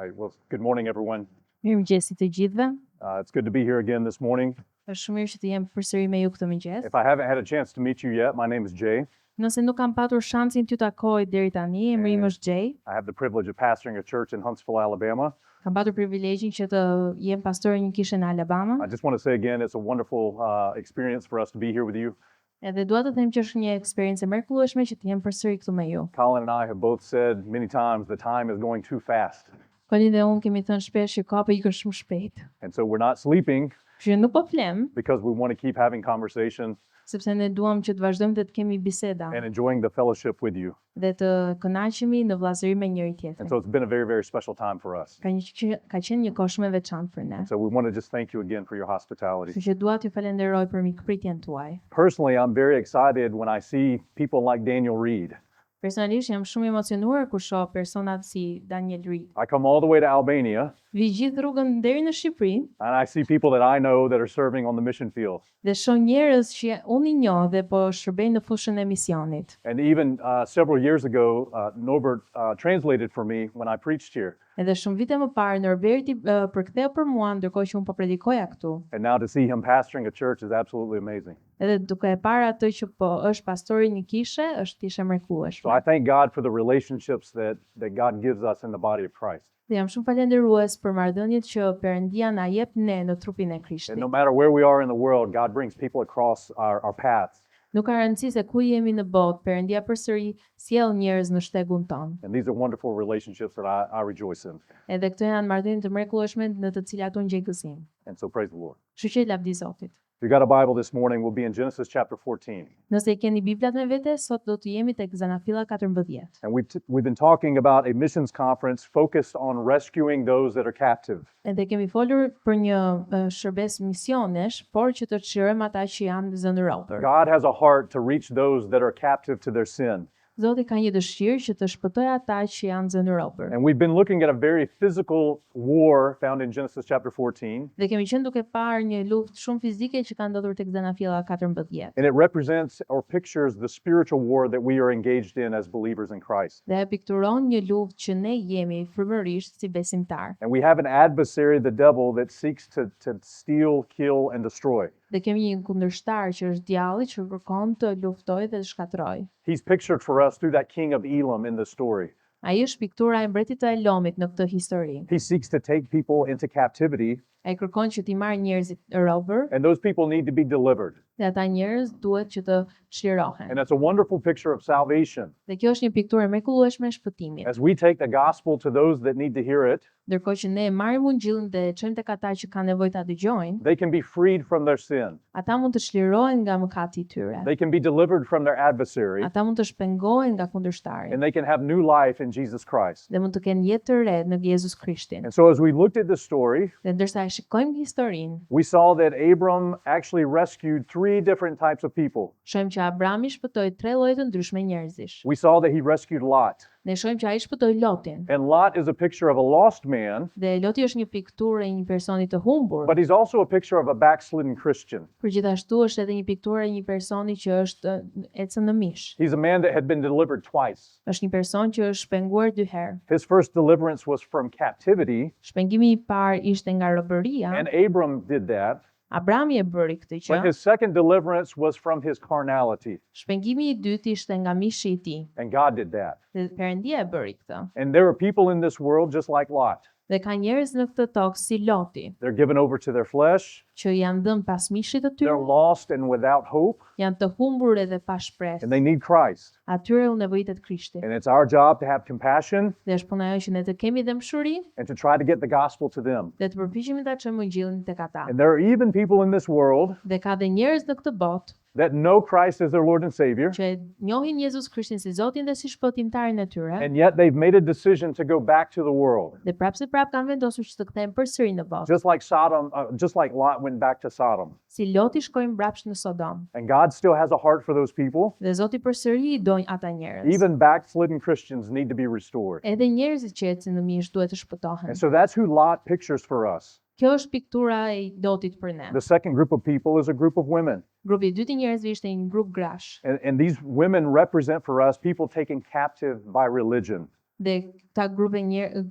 right, well, good morning, everyone. Mirëmëngjes të gjithëve. It's good to be here again this morning. Është shumë mirë që të jem përsëri me ju këtë mëngjes. If I haven't had a chance to meet you yet, my name is Jay. Nëse nuk kam patur shansin t'ju takoj deri tani, emri im është Jay. I have the privilege of pastoring a church in Huntsville, Alabama. Kam patur privilegjin që të jem pastor e një kishe në Alabama. I just want to say again, it's a wonderful experience for us to be here with you. Edhe dua të them që është një eksperiencë e mrekullueshme që të jem përsëri këtu me ju. Colin and I have both said many times the time is going too fast. Colin dhe unë kemi thënë shpesh që koha ikën shumë shpejt. And so we're not sleeping Që nuk po flem, because we want to keep having conversation sepse ne duam që të vazhdojmë të kemi biseda and enjoying the fellowship with you. dhe të kënaqemi në vllazëri me njëri And tjetrin. so it's been a very, very special time for us. Ka qenë një kohë shumë e veçantë për ne. So we want to just thank you again for your hospitality. Kështu që dua t'ju falenderoj për mikpritjen tuaj. Personally, I'm very excited when I see people like Daniel Reed. Personalisht jam shumë emocionuar kur shoh persona si Daniel Reed. I come all the way to Albania Vi gjithë rrugën deri në Shqipëri and I see people that I know that are serving on the mission field. dhe shoh njerëz që unë i njoh dhe po shërbejnë në fushën e misionit. And even several years ago, Norbert translated for me when I preached here. Edhe shumë vite më parë Norberti përktheu për mua ndërkohë që unë po predikoja këtu. And now to see him pastoring a church is absolutely amazing. Edhe duke e parë atë që po është pastori një kishe, është So kishe I mrekullueshme. thank God for the relationships that God gives us in the body of Christ. Dhe jam shumë falendërues për marrëdhëniet që Perëndia na jep ne në trupin e And Krishtit. no matter where we are in the world, God brings people across our paths. Nuk ka rëndësi se ku jemi në botë, Perëndia përsëri sjell njerëz në shtegun ton. And these are wonderful relationships that I rejoice in. Edhe këto janë marrëdhënie të mrekullueshme në të cilat unë gjej gëzim. And so praise the Lord. Kështu që lavdi Zotit. If you've got a Bible this morning, we'll be in Genesis chapter 14. Nëse i keni Biblat me vete, sot do të jemi tek Zanafilla 14. And we've been talking about a missions conference focused on rescuing those that are captive. Edhe kemi folur për një shërbes misionesh, por që të çlirojmë ata që janë zënë robër. God has a heart to reach those that are captive to their sin. Zoti ka një dëshirë që të shpëtojë ata që janë zënë robër. And we've been looking at a very physical war found in Genesis chapter 14. Dhe kemi qenë duke parë një luftë shumë fizike që ka ndodhur tek Zanafilla 14. And it represents or pictures the spiritual war that we are engaged in as believers in Christ. Dhe e pikturon një luftë që ne jemi frymërisht si besimtar. And we have an adversary, the devil, that seeks to steal, kill, and destroy. Dhe kemi një kundërshtar që është djalli që kërkon të luftojë dhe të shkatërrojë. He's pictured for us through that king of Elam in the story. Ai është piktura e mbretit të Elomit në këtë histori. He seeks to take people into captivity, Ai kërkon që t'i marrë njerëzit robër and those people need to be delivered. dhe ata njerëz duhet që të çlirohen. And that's a wonderful picture of salvation. Dhe kjo është një pikturë e mrekullueshme e shpëtimit. As we take the gospel to those that need to hear it, Ndërkohë që ne marrim ungjillin dhe e çojmë tek ata që kanë nevojë ta dëgjojnë, they can be freed from their sin. ata mund të çlirohen nga mëkati i tyre. They can be delivered from their adversary, Ata mund të shpengohen nga kundërshtari and they can have new life in Jesus Christ. dhe mund të kenë jetë të re në Jezus Krishtin. And so as we looked at this story, Dhe ndërsa e shikojmë historinë, we saw that Abram actually rescued 3 different types of people. shohim që Abrami shpëtoi 3 lloje të ndryshme njerëzish. We saw that he rescued Lot. Ne shohim që ai shpëtoi Lotin. And Lot is a picture of a lost man, Dhe Loti është një pikturë e një personi të humbur, but he's also a picture of a backslidden Christian. por gjithashtu është edhe një pikturë e një personi që është ecën në mish. He's a man that had been delivered twice. Është një person që është shpenguar 2 herë. His first deliverance was from captivity, Shpengimi i parë ishte nga robëria. and Abram did that. Abrami e bëri këtë gjë. But his second deliverance was from his carnality, Shpengimi i dytë ishte nga mishi i tij. and God did that. Dhe Perëndia e bëri këtë. And there are people in this world just like Lot. Dhe ka njerëz në këtë tokë si Loti, They're given over to their flesh, që janë dhënë pas mishit të they're tyre, lost and without hope, janë të humbur edhe pa shpresë. and they need Christ. Atyre u nevojitet Krishti. And it's our job to have compassion Dhe është puna jonë që ne të kemi dëmshuri and to try to get the gospel to them. dhe të përpiqemi ta çojmë ungjillin tek ata. And there are even people in this world Dhe ka dhe njerëz në këtë botë that know Christ as their Lord and Savior, që e njohin Jezus Krishtin si Zotin dhe si shpëtimtarin e tyre. and yet they've made a decision to go back to the world. Dhe prapse prap kanë vendosur që të kthehen përsëri në botë. Just like Lot went back to Sodom. Si Loti shkoi mbrapsht në Sodom. And God still has a heart for those people. Dhe Zoti përsëri i don ata njerëz. Even backslidden Christians need to be restored. Edhe njerëzit që ecin në mish duhet të shpëtohen. And so that's who Lot pictures for us. Kjo është piktura e Lotit për ne. The second group of people is a group of women. Grupi i dytë i njerëzve ishte një grup grash. And these women represent for us people taken captive by religion. Dhe këta grupe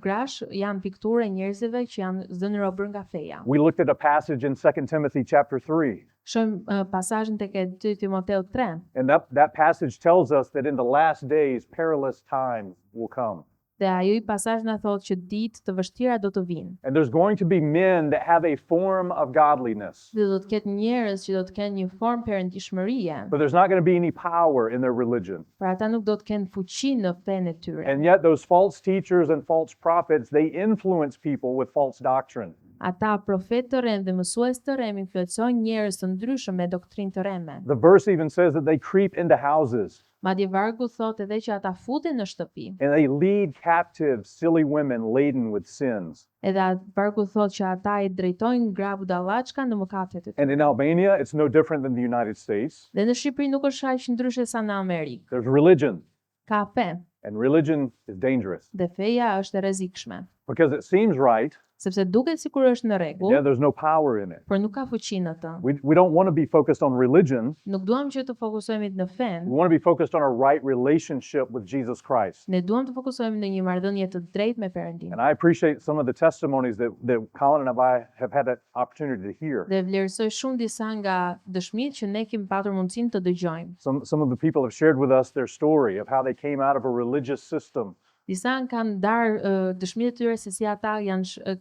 grash janë pikturë e njerëzve që janë zënë robër nga feja. We looked at a passage in 2 Timothy chapter 3. Shohim pasazhin tek e 2 Timoteu 3. And that passage tells us that in the last days, perilous times will come. Dhe ajo pasazh na thotë që ditë të vështira do të vinë. And there's going to be men that have a form of godliness, Dhe do të ketë njerëz që do të kenë një formë perëndishmërie, but there's not going to be any power in their religion. por ata nuk do të kenë fuqi në fenë e tyre. And yet those false teachers and false prophets, they influence people with false doctrine. Ata profetë të rrem dhe mësues të rrem influencojnë njerëz të ndryshëm me doktrinë të rreme. The verse even says that they creep into houses Madje vargu thotë edhe që ata futen në shtëpi. and they lead captive silly women laden with sins. Edhe vargu thotë që ata I drejtojnë gra budallaçka në mëkatet e And tyre. in Albania, it's no different than the United States. Dhe në Shqipëri nuk është aq ndryshe sa në Amerikë. There's religion, Ka fe, and religion is dangerous dhe feja është e rrezikshme, because it seems right, sepse duket sikur është në and rregull, yet there's no power in it. por nuk ka fuqi në të. We don't want to be focused on religion. Nuk duam që të fokusohemi në We fen, want to be focused on a right relationship with Jesus Christ. ne duam të fokusohemi në një marrëdhënie të drejtë me Perëndin. And I appreciate some of the testimonies that Colin and I have had an opportunity to hear. Dhe vlerësoj shumë disa nga dëshmitë që ne kemi patur mundësinë të dëgjojmë. Some of the people have shared with us their story of how they came out of a religious system. Disa kanë darë dëshmitë e tyre se si ata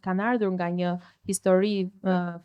kanë ardhur nga një histori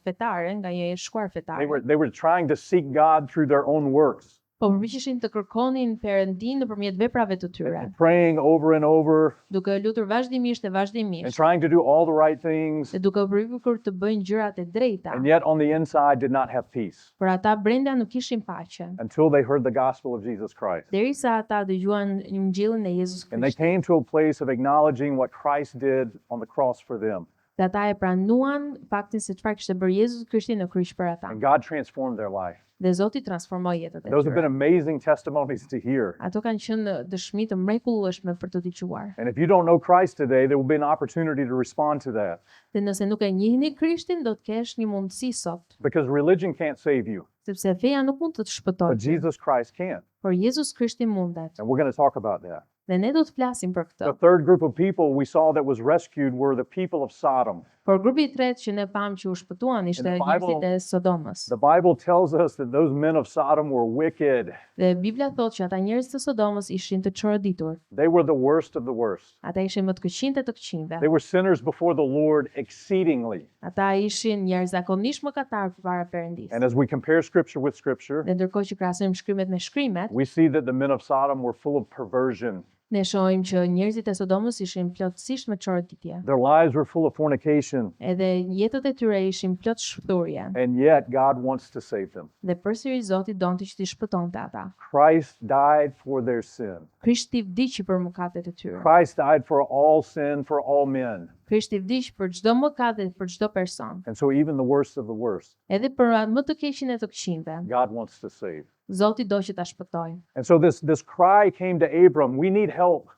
fetare, nga një shkuar fetare. They were trying to seek God through their own works, Po përpiqeshin të kërkonin Perëndin nëpërmjet veprave të tyre, praying over and over duke lutur vazhdimisht e and vazhdimisht, trying to do all the right things, dhe duke përpiqur të bëjnë gjërat e drejta. and yet on the inside did not have peace Por ata brenda nuk kishin paqe, until they heard the gospel of Jesus Christ. derisa ata dëgjuan Injillin e Jezus And they Krishtit. came to a place of acknowledging what Christ did on the cross for them. Dhe ata e pranuan faktin se çfarë kishte bërë Jezus Krishti në kryq për ata. And God transformed their life. Dhe Zoti transformoi jetët e Those have been tyre. amazing testimonies to hear. Ato kanë qenë dëshmi të mrekullueshme për të dëgjuar. And if you don't know Christ today, there will be an opportunity to respond to that Dhe nëse nuk e njihni Krishtin, do të kesh një mundësi sot, because religion can't save you, sepse feja nuk mund të të but shpëtojë, Jesus Christ can. por Jezus Krishti mundet. And we're going to talk about that. Dhe ne do të flasim për The këtë. third group of people we saw that was rescued were the people of Sodom. Por grupi I tretë që ne pam që u shpëtuan ishte In the Bible- njerëzit e Sodomës. The Bible tells us that those men of Sodom were wicked. Dhe Bibla thotë që ata njerëz të Sodomës ishin të çoroditur. They were the worst of the worst. Ata ishin më të këqinjtë të këqinjve. They were sinners before the Lord exceedingly. Ata ishin jashtëzakonisht mëkatar përpara Perëndisë. And as we compare scripture with scripture, Dhe ndërkohë që krahasojmë shkrimet me shkrimet, we see that the men of Sodom were full of perversion. ne shohim që njerëzit e Sodomës ishin plotësisht me çoroditje. Their lives were full of fornication. Edhe jetët e tyre ishin plot shpëturje. And yet God wants to save them. Dhe përsëri Zoti donte që t'i shpëtonte ata. Christ died for their sin. Krishti vdiqi për mëkatet e tyre. Christ died for all sin, for all men. Krishti vdiq për çdo mëkat dhe për çdo person. And so even the worst of the worst, Edhe për më të keqin e të këqinjve, God wants to save. Zoti do që ta shpëtojë. And so this cry came to Abram, we need help.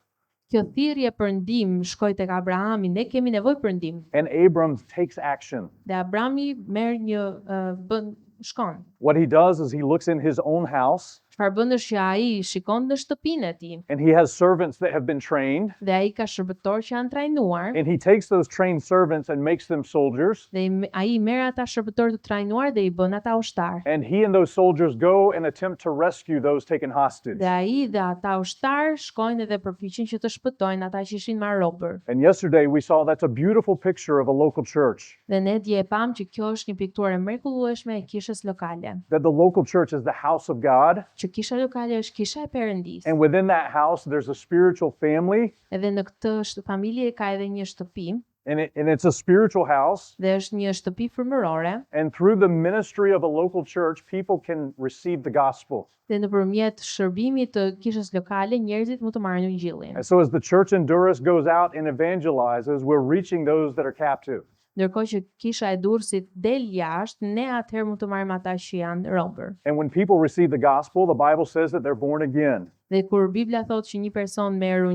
Kjo thirrje për ndihmë shkoi tek Abrahami, ne kemi nevojë për ndihmë. And Abram takes action. Dhe Abrahami merr shkon. What he does is he looks in his own house Çfarë bën është që ai shikon në shtëpinë e tij and he has servants that have been trained. dhe ai ka shërbëtorë që janë trajnuar And he takes those trained servants and makes them soldiers. dhe ai merr ata shërbëtorë të trajnuar dhe I bën ata ushtar. And he and those soldiers go and attempt to rescue those taken hostage. Dhe ai dhe ata ushtar shkojnë dhe përpiqen që të shpëtojnë ata që ishin marrë robër. And yesterday we saw that's a beautiful picture of a local church. Dhe ne dje e pam që kjo është një pikturë e mrekullueshme e kishës lokale. That the local church is the house of God. Që kisha lokale është kisha e Perëndisë. And within that house, there's a spiritual family. Edhe në këtë familje ka edhe një shtëpi And it's a spiritual house. dhe është një shtëpi frymërore And through the ministry of a local church, people can receive the gospel. dhe nëpërmjet shërbimit të kishës lokale njerëzit mund të marrin Ungjillin. And so as the church in Durrës goes out and evangelizes, we're reaching those that are captive. Ndërkohë që kisha e Durrësit del jashtë, ne atëherë mund të marrim ata që janë robër. And when people receive the gospel, the Bible says that they're born again. Dhe kur Bibla thotë që një person merr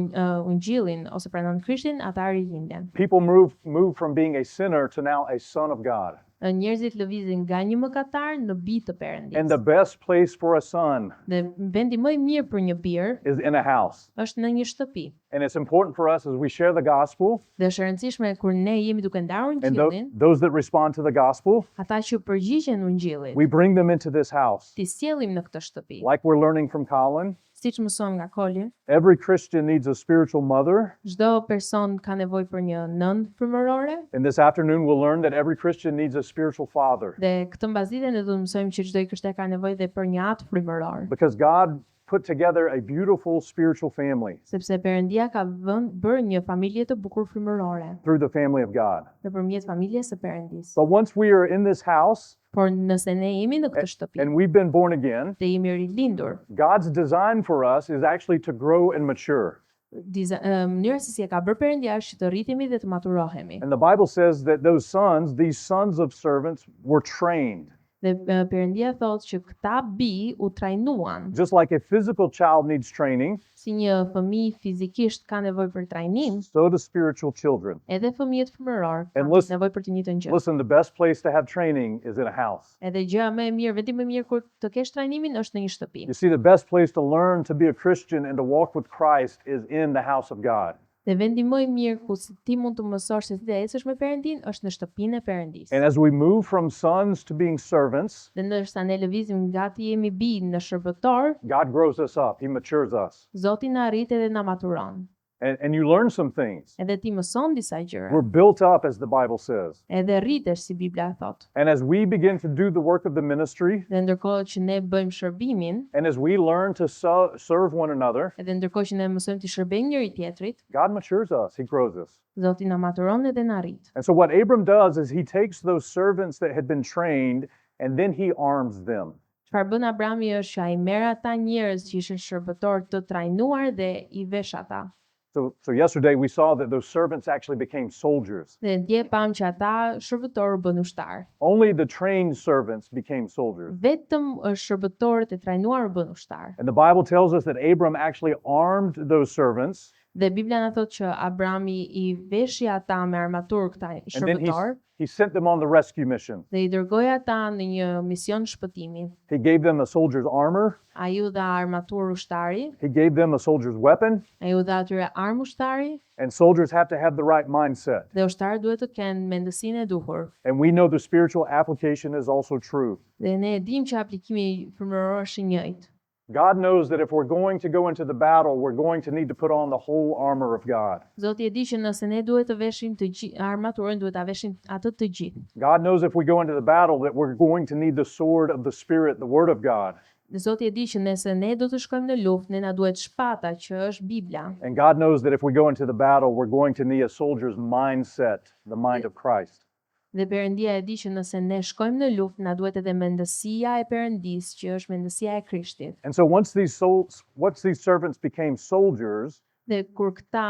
Ungjillin ose pranon Krishtin, ata rinjten. People move from being a sinner to now a son of God. Njerëzit lëvizin nga një mëkatar në bijë të And the Perëndisë. best place for a son Dhe vendi më I mirë për një bir is in a house. është në një shtëpi. And it's important for us as we share the gospel Dhe është e rëndësishme kur ne jemi duke ndarur and Ungjillin, those that respond to the gospel, ata që përgjigjen Ungjillit, we bring them into this house. ti sjellim në këtë shtëpi. Like we're learning from Colin, Siç mësojmë nga Koli, every Christian needs a spiritual mother. çdo person ka nevojë për një nënë frymërore. And this afternoon we'll learn that every Christian needs a spiritual father. Dhe këtë mbasditë ne do të mësojmë që çdo i krishter ka nevojë dhe për një atë frymëror, Because God put together a beautiful spiritual family sepse Perëndia ka bërë një familje të bukur frymërore through the family of God. nëpërmjet familjes së Perëndisë. But once we are in this house Por nëse ne jemi në këtë shtëpi and we've been born again, dhe jemi rilindur, God's design for us is actually to grow and mature. mënyra se si e ka bërë Perëndia është që të rritemi dhe të maturohemi. And the Bible says that these sons of servants, were trained. Dhe Perëndia thotë që këta bi u trajnuan. Just like a physical child needs training, Si një fëmijë fizikisht ka nevojë për trajnim, so do spiritual children. edhe fëmijët fëmëror And kanë listen- nevojë për të njëjtën gjë. Listen, the best place to have training is in a house. Edhe gjëja më e mirë, vendi më mirë kur të kesh trajnimin është në një shtëpi. You see, the best place to learn to be a Christian and to walk with Christ is in the house of God. Dhe vendi më i mirë ku ti mund të mësosh se si të ecësh me Perëndin është në shtëpinë e Perëndisë. And as we move from sons to being servants, Dhe ndërsa ne lëvizim nga ti jemi bi në shërbëtor, God grows us up. He matures us. Zoti na rrit edhe na maturon. And you learn some things. Edhe ti mëson disa gjëra. We're built up, as the Bible says. Edhe rritesh si Bibla e thot. And as we begin to do the work of the ministry, Dhe ndërkohë që ne bëjmë shërbimin, and as we learn to serve one another, edhe ndërkohë që ne mësojmë të shërbejmë njëri tjetrit, God matures us. He grows us. Zoti na maturon edhe na rrit. And so what Abram does is he takes those servants that had been trained and then he arms them. Çfarë bën Abrami është që ai merr ata njerëz që ishin shërbëtor të trajnuar dhe i vesh ata. So yesterday we saw that those servants actually became soldiers. Dhe dje pam që ata shërbëtorë u bën ushtar. Only the trained servants became soldiers. Vetëm shërbëtorët e trajnuar u bën ushtar. And the Bible tells us that Abram actually armed those servants, Dhe Bibla na thotë që Abrami i veshi ata me armaturë këta and then shërbëtor he sent them on the rescue mission. dhe i dërgoi ata në një mision shpëtimi. He gave them a soldier's armor. Ai u dha armaturë ushtari, He gave them a soldier's weapon. ai u dha atyre armë ushtari And soldiers have to have the right mindset. dhe ushtarët duhet të kenë mendësinë e duhur. And we know the spiritual application is also true. Dhe ne e dimë që aplikimi frymëror është i njëjtë. God knows that if we're going to go into the battle, we're going to need to put on the whole armor of God. Zoti e di që nëse ne duhet të veshim të gjithë armaturën, duhet ta veshim atë të gjithë. God knows if we go into the battle that we're going to need the sword of the Spirit, the Word of God. Dhe Zoti e di që nëse ne do të shkojmë në luftë, ne na duhet shpata që është Bibla. And God knows that if we go into the battle, we're going to need a soldier's mindset, the mind of Christ. Dhe Perëndia e di që nëse ne shkojmë në luftë, na duhet edhe mendësia e Perëndisë, që është mendësia e Krishtit. And so once these servants became soldiers, Dhe kur këta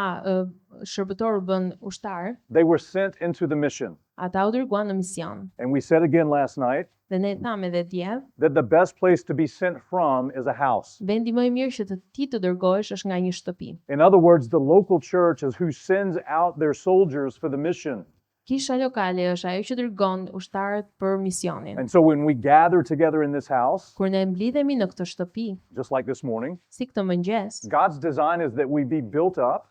shërbëtorë u bën ushtar, they were sent into the mission. ata u dërguan në mision. And we said again last night Dhe ne thamë edhe dje, that the best place to be sent from is a house. vendi më i mirë që ti të dërgohesh është nga një shtëpi. In other words, the local church is who sends out their soldiers for the mission. Kisha lokale është ajo që dërgon ushtarët për misionin. And so when we gather together in this house, Kur ne mblidhemi në këtë shtëpi, just like this morning, si këtë mëngjes, God's design is that we be built up,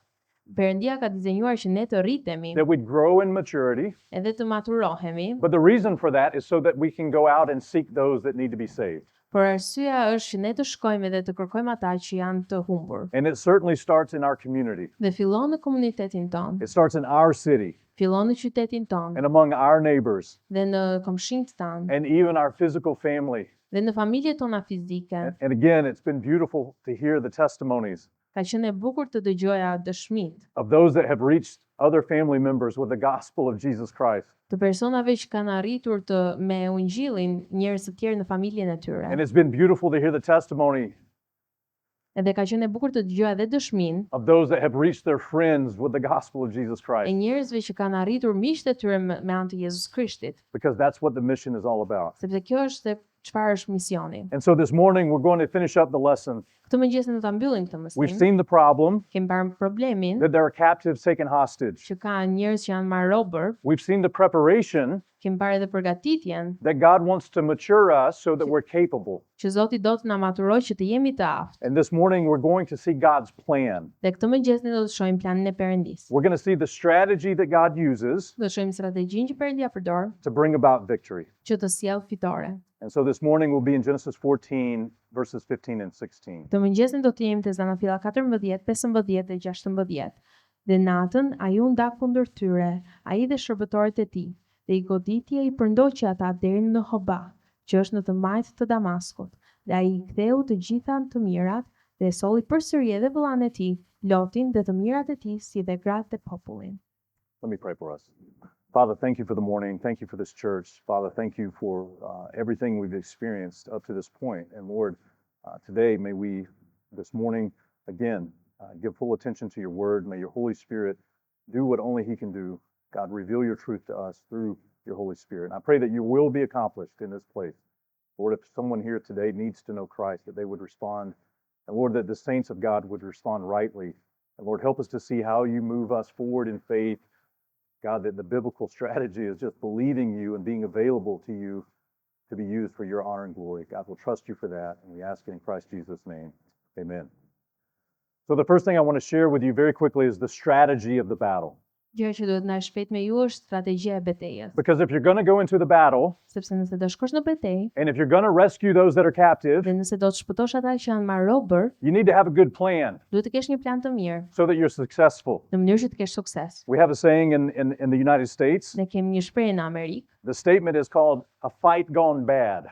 Perëndia ka dizenjuar që ne të rritemi that we'd grow in maturity. edhe të maturohemi, But the reason for that is so that we can go out and seek those that need to be saved. por arsyeja është që ne të shkojmë dhe të kërkojmë ata që janë të humbur. And it certainly starts in our community. Dhe fillon në komunitetin ton, It starts in our city fillon në qytetin ton and among our neighbors dhe në komshinjt tan and even our physical family. dhe në familjet tona fizike. And again, it's been beautiful to hear the testimonies Ka qenë e bukur të dëgjoja dëshmitë of those that have reached other family members with the gospel of Jesus Christ. të personave që kanë arritur të me ungjillin njerëz të tjerë në familjen e tyre. And it's been beautiful to hear the testimony Edhe ka qenë e bukur të dëgjoja edhe dëshminë of those that have reached their friends with the gospel of Jesus e Christ, njerëzve që kanë arritur miqtë e tyre me anë të Jezus Krishtit, because that's what the mission is all about. sepse kjo është se çfarë është misioni. And so this morning we're going to finish up the lesson. Këtë mëngjes do ta mbyllim këtë We've mësim. seen the problem Kemi parë problemin that there are captives taken hostage. që ka njerëz që janë marrë robër, We've seen the preparation kemi parë edhe përgatitjen that God wants to mature us so that we're capable. që Zoti do të na maturojë që të jemi të aftë. And this morning we're going to see God's plan. Dhe këtë mëngjes ne do të shohim planin e Perëndis. We're going to see the strategy that God uses Do të shohim strategjinë që Perëndia përdor to bring about victory. që të sjellë fitore. And so this morning we'll be in Genesis 14, verses 15 and 16. Këtë mëngjes ne do të jemi te Zanafilla 14, 15 dhe 16. Dhe natën ai u nda kundër tyre, ai dhe shërbëtorët e tij, dhe I goditi e I përndoqi ata deri në Hoba, që është në të majt të Damaskut. Dhe ai I ktheu të gjitha të mirat dhe e solli përsëri edhe vëllain e tij, Lotin dhe të mirat e tij si dhe gratë e popullin. Let me pray for us. Father, thank you for the morning. Thank you for this church. Father, thank you for everything we've experienced up to this point. And Lord, today may we, this morning, again, give full attention to your word. May your Holy Spirit do what only he can do. God, reveal your truth to us through your Holy Spirit. And I pray that your will be accomplished in this place. Lord, if someone here today needs to know Christ, that they would respond. And Lord, that the saints of God would respond rightly. And Lord, help us to see how you move us forward in faith. God, that the biblical strategy is just believing you and being available to you to be used for your honor and glory. God, we'll trust you for that. And we ask it in Christ Jesus' name. Amen. So the first thing I want to share with you very quickly is the strategy of the battle. Gjëja që duhet na shpejt me ju është strategjia e betejës. Because if you're going to go into the battle, Sepse nëse do shkosh në betejë, and if you're going to rescue those that are captive, dhe nëse do të shpëtosh ata që janë marrë robër, you need to have a good plan duhet të kesh një plan të mirë, so that you're successful. në mënyrë që të kesh sukses. We have a saying in the United States. Ne kemi një shprehje në Amerikë. The statement is called a fight gone bad.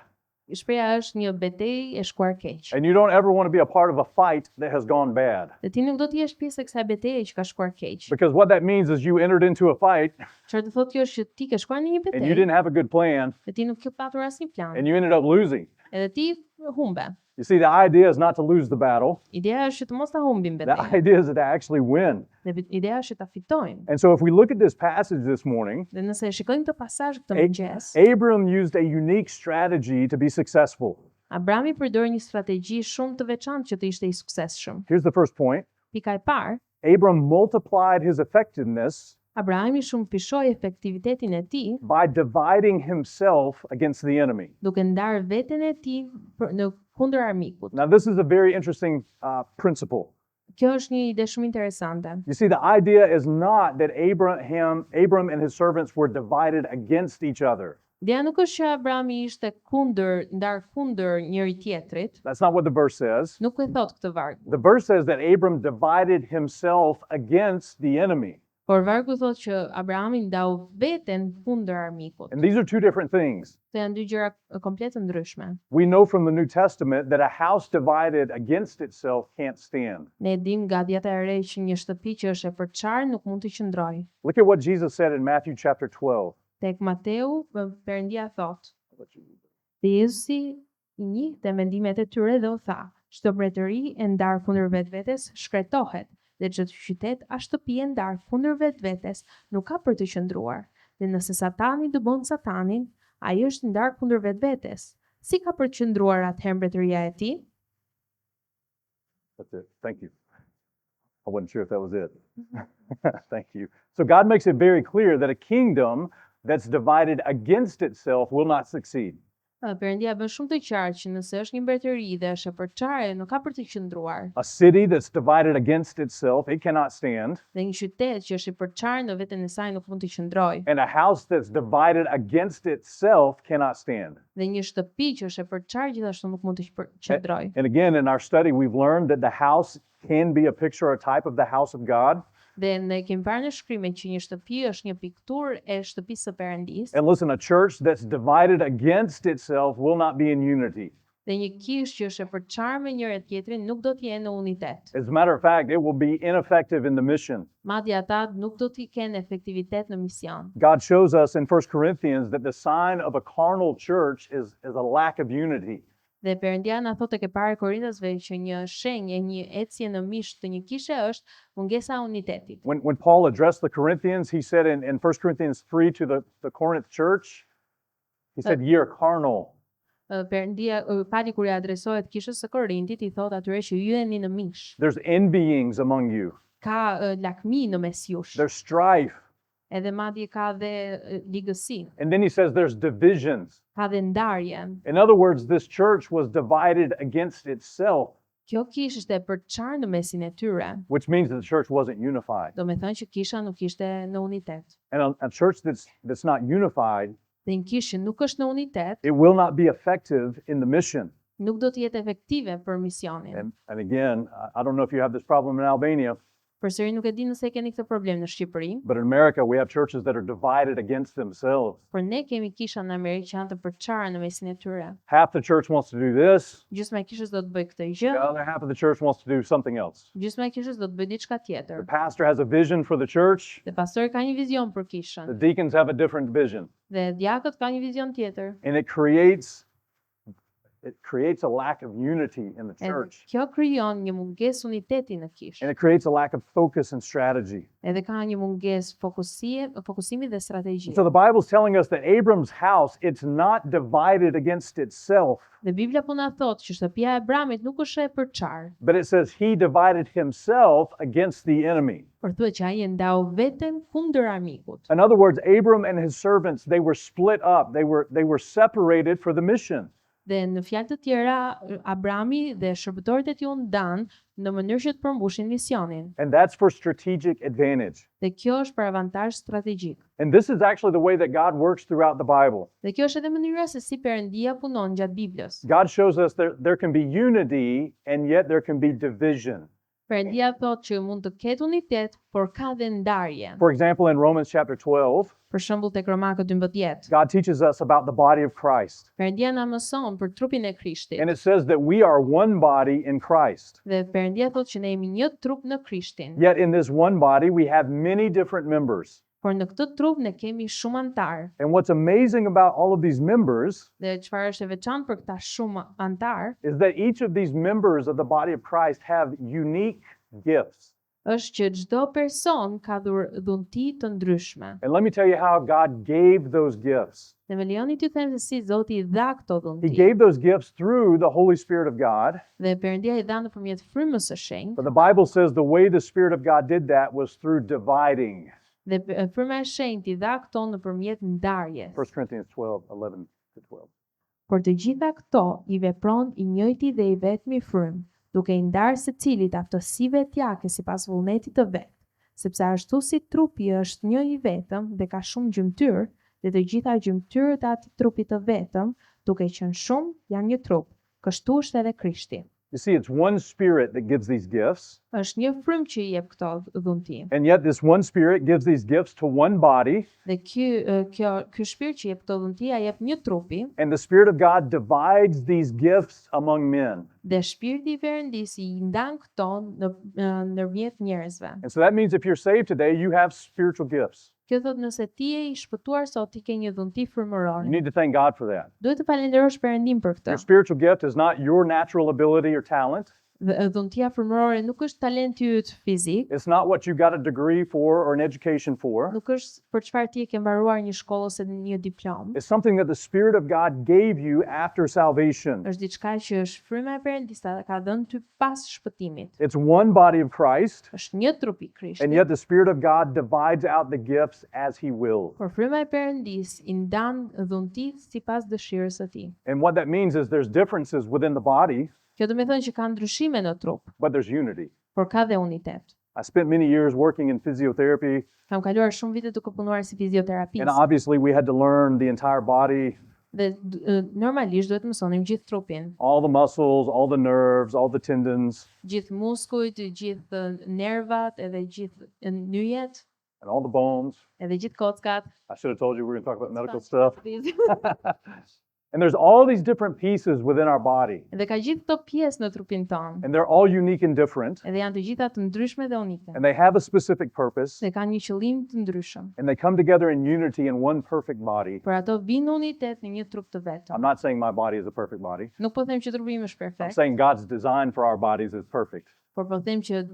Shpreha është një betejë e shkuar keq. And you don't ever want to be a part of a fight that has gone bad. Dhe ti nuk do të jesh pjesë e kësaj betejë që ka shkuar keq. Because what that means is you entered into a fight Çfarë do thotë kjo është që ti ke shkuar në një and you betejë didn't have a good plan dhe ti nuk ke patur asnjë plan. and you ended up losing. Edhe ti humbe. You see, the idea is not to lose the battle. Ideja është që të mos ta humbim The betejën. idea is to actually win. Dhe ideja është që ta fitojmë. And so if we look at this passage this morning, Dhe nëse e shikojmë këtë pasazh këtë A- mëngjes, Abram used a unique strategy to be successful. Abrami përdori një strategji shumë të veçantë që të ishte I suksesshëm. Here's the first point. Pika e parë, Abram multiplied his effectiveness Abrahami shumë fishoi efektivitetin e tij by dividing himself against the enemy. duke ndarë veten e tij në kundër armikut. Now, this is a very interesting principle. Kjo është një ide shumë interesante. You see, the idea is not that Abram and his servants were divided against each other. Ideja nuk është që Abrami ishte ndar kundër njëri tjetrit, That's not what the verse says. nuk e thot këtë vargu. The verse says that Abram divided himself against the enemy. Por vargu thot që Abrahami ndau veten kundër armikut. And these are two different things. Këto janë dy gjëra komplet të ndryshme. We know from the New Testament that a house divided against itself can't stand. Ne e dim nga Djata e Re që një shtëpi që është e përçarë nuk mund të qëndrojë. Look at what Jesus said in Matthew chapter 12. Tek Mateu, Perëndia thot: Dhe Jezusi I njihte mendimet e tyre dhe u tha: Çdo mbretëri e ndarë kundër vetvetes shkretohet, dhe çdo qytet a shtëpi e ndarë kundër vetvetes nuk ka për të qëndruar. Dhe nëse Satani dëbon Satanin, ai është ndarë kundër vetvetes. Si ka për të qëndruar atëherë mbretëria e tij? That's it. Thank you. I wasn't sure if that was it. Thank you. So God makes it very clear that a kingdom that's divided against itself will not succeed. Perëndia bën shumë të qartë që nëse është një mbretëri dhe është e përçarë, nuk ka për të qëndruar. A city that's divided against itself, it cannot stand. Dhe një qytet që është I përçarë në veten e saj nuk mund të qëndrojë. And a house that's divided against itself cannot stand. Dhe një shtëpi që është e përçarë gjithashtu nuk mund të qëndrojë. And again, in our study, we've learned that the house can be a picture or a type of the house of God. Dhe ne kemi parë në shkrimet që një shtëpi është një pikturë e shtëpisë së Perëndisë. And listen, a church that's divided against itself will not be in unity. Dhe një kishë që është e përçarë me njëri tjetrin nuk do të jenë në unitet. As a matter of fact, it will be ineffective in the mission. Madje ata nuk do të kenë efektivitet në mision. God shows us in 1 Corinthians that the sign of a carnal church is a lack of unity. Dhe Perëndia na thotë tek e para Korintasve që një shenjë, një ecje në mish të një kishe është mungesa e unitetit. When Paul addressed the Corinthians, he said in 1 Corinthians 3 to the Corinth church, he said, "Ye are carnal." Perëndia Pali kur i adresohet kishës së Korintit i thot atyre që ju jeni në mish. There's envyings among you. Ka lakmi në mes jush. There's strife. Edhe madje ka dhe ligësi, And then he says there's divisions. ka dhe ndarje. In other words, this church was divided against itself, Kjo kishë ishte përçarë në mesin e tyre. which means that the church wasn't unified. Do me thënë që kisha nuk ishte në unitet. And a church that's not unified, Dhe në kishë nuk është në unitet, it will not be effective in the mission. nuk do të jetë efektive për misionin. And again, I don't know if you have this problem in Albania, Përsëri nuk e di nëse keni këtë problem në Shqipëri, but in America we have churches that are divided against themselves. por ne kemi kisha në Amerikë që janë të përçarë në mesin e tyre. Half the church wants to do this, Gjysma e kishës do të bëj këtë gjë, the other half of the church wants to do something else. gjysma e kishës do të bëj diçka The tjetër. pastor has a vision for the church, Dhe pastori ka një vizion për the kishën, deacons have a different vision. dhe djaqët ka një vizion tjetër. And it creates a lack of unity in the Edhe church. kjo krijon një mungesë uniteti në kishë. And it creates a lack of focus and strategy. Edhe ka një mungesë fokusimi dhe strategji. So the Bible's telling us that Abram's house, it's not divided against itself, Dhe Biblia po na thotë që shtëpia e Abramit nuk është e përçarë, but it says he divided himself against the enemy. por thuhet që ai e ndau veten kundër armikut. In other words, Abram and his servants, they were split up. They were separated for the mission. Dhe në fjalë të tjera, Abrami dhe shërbëtorët e tij u ndan në mënyrë që të përmbushin misionin. And that's for strategic advantage. Dhe kjo është për avantazh strategjik. And this is actually the way that God works throughout the Bible. Dhe kjo është edhe mënyra se si Perëndia punon gjatë Biblës. God shows us that there can be unity and yet there can be division. Perëndia thotë që mund të ketë unitet, por ka dhe ndarje. For example, in Romans chapter 12, Për shembull tek Romakët 12, God teaches us about the body of Christ. Perëndia na mëson për trupin e Krishtit. And it says that we are one body in Christ. Dhe Perëndia thotë që ne jemi një trup në Krishtin. Yet in this one body, we have many different members. Por në këtë trup ne kemi shumë antar. And what's amazing about all of these members Dhe çfarë është e veçantë për këta shumë antar, is that each of these members of the body of Christ have unique gifts. është që çdo person ka dhunti të ndryshme. And let me tell you how God gave those gifts. Dhe më lejoni t'ju them se si Zoti i dha këto He dhunti. gave those gifts through the Holy Spirit of God. Dhe Perëndia i dha nëpërmjet frymës së shenjtë. But the Bible says the way the Spirit of God did that was through dividing. Dhe fryma e shenjtë i dha këto nëpërmjet ndarjes. 1 Corinthians 12:11-12. Por të gjitha këto i vepron i njëjti dhe i vetmi frym, duke i ndarë secilit aftësive t'jake sipas vullnetit të vet, sepse ashtu si trupi është një i vetëm dhe ka shumë gjymtyr, dhe të gjitha gjymtyrët e atij trupi të vetëm, duke qenë shumë, janë një trup. Kështu është edhe Krishti. You see, it's one Spirit that gives these gifts, Është një frym që i jep këto dhunti. and yet this one Spirit gives these gifts to one body, Dhe ky shpirt që i jep këto dhunti ja jep një trupi, and the Spirit of God divides these gifts among men. dhe shpirti i Perëndisë i ndan këto ndërmjet njerëzve. And so that means if you're saved today, you have spiritual gifts. Kjo thot nëse ti je i shpëtuar sot ti ke një dhunti frymërore. You need to thank God for that. Duhet të falenderosh Perëndin për këtë. Your spiritual gift is not your natural ability or talent. Dhe dhuntia frymërore nuk është talenti yt fizik, It's not what you got a degree for or an education for. nuk është për çfarë ti e ke mbaruar një shkollë ose një diplomë. It's something that the Spirit of God gave you after salvation. Është diçka që është fryma e Perëndisë ka dhënë ty pas shpëtimit. It's one body of Christ, Është një trup i and Krishtit. yet the Spirit of God divides out the gifts as He wills. Por fryma e Perëndisë i ndan dhuntit sipas dëshirës së tij. And what that means is there's differences within the body, Kjo do të thonë që ka ndryshime në trup, but there's unity. por ka dhe unitet. I spent many years working in physiotherapy, Kam kaluar shumë vite duke punuar si and fizioterapist. obviously we had to learn the entire body, Dhe normalisht duhet mësonim gjithë trupin, all the muscles, all the nerves, all the tendons, gjithë muskujt, gjithë nervat, edhe gjithë nyjet, and all the bones. edhe gjithë kockat. I should have told you we were going to talk about medical stuff. And there's all these different pieces within our body, Dhe ka gjithë këto pjesë në trupin tonë, and they're all unique and different, edhe janë të gjitha të ndryshme dhe unike. and they have a specific purpose, Dhe kanë një qëllim të ndryshëm. and they come together in unity in one perfect body. Por ato vinë në unitet në një trup të vetëm. I'm not saying my body is a perfect body. Nuk po them që trupi im është I'm perfekt, saying God's design for our bodies is perfect. por po them që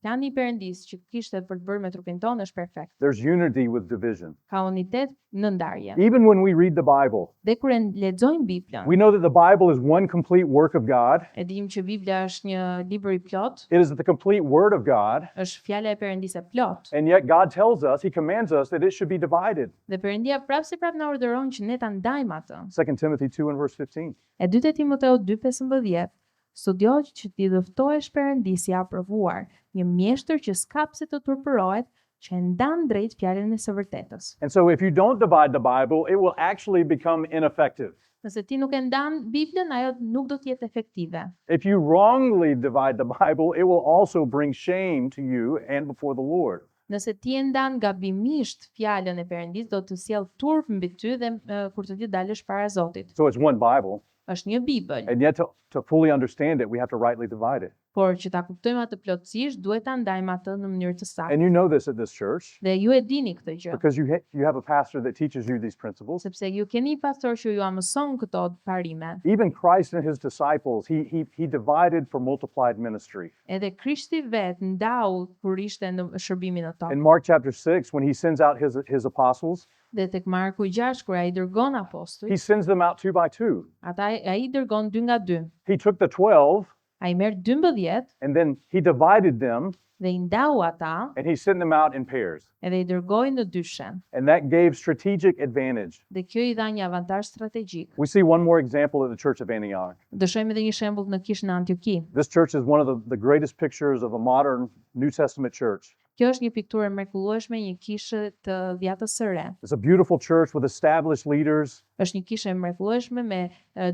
plani i Perëndisë që kishte për të bërë me trupin tonë është perfekt. There's unity with division. Ka unitet në ndarje. Even when we read the Bible, Dhe kur e lexojmë Biblën, we know that the Bible is one complete work of God. e dimë që Bibla është një libër i plot, It is the complete Word of God. është fjala e Perëndisë e plot. And yet God tells us, He commands us that it should be divided. Dhe Perëndia prapë na urdhëron që ne ta ndajmë atë. 2 Timothy 2 and verse 15. E 2 Timoteu 2:15. Studio që ti dëftohesh Perëndisë i aprovuar, një mjeshtër që s'ka pse të turpërohet, që e ndan drejt fjalën e së vërtetës. And so if you don't divide the Bible, it will actually become ineffective. Nëse ti nuk e ndan Biblën, ajo nuk do të jetë efektive. If you wrongly divide the Bible, it will also bring shame to you and before the Lord. Nëse ti e ndan gabimisht fjalën e Perëndisë, do të sjell turp mbi ty dhe kur të ditë dalësh para Zotit. So it's one Bible. Është një Bibël, And yet to fully understand it, we have to rightly divide it. por që ta kuptojmë atë plotësisht, duhet ta ndajmë atë në mënyrë të saktë. And you know this at this church Dhe ju e dini këtë gjë, because you have a pastor that teaches you these principles. sepse ju keni një pastor që ju mëson këto parime. Even Christ and his disciples, he divided for multiplied ministry. Edhe Krishti vet ndau kur ishte në shërbimin në In tokë. Mark chapter 6, when he sends out his apostles, Dhe tek Marku 6 kur ai dërgon he apostujt, sends them out 2 by 2. ai dërgon 2 nga 2. He took the 12 Ai merr 12 and then he divided them dhe i ndau ata and he sent them out in pairs. edhe i dërgoi në dyshe. And that gave strategic advantage. Dhe kjo i dha një avantazh strategjik. We see one more example at the Church of Antioch. Dëshojmë edhe një shembull në kishën e Antioki. This church is one of the greatest pictures of a modern New Testament church. Kjo është një pikturë e mrekullueshme, një kishë të Vjetës së Re. It's a beautiful church with established leaders. Është një kishë e mrekullueshme me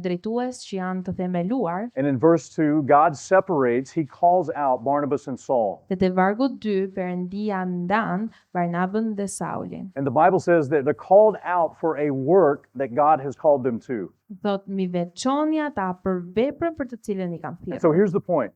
drejtues që janë të themeluar. And in verse 2, God separates, he calls out Barnabas and Saul. Dhe te vargu 2, Perëndia ndan Barnabën dhe Saulin. And the Bible says that they're called out for a work that God has called them to. Thot mi veçoni ata për veprën për të cilën i kam And so thirrur. here's the point.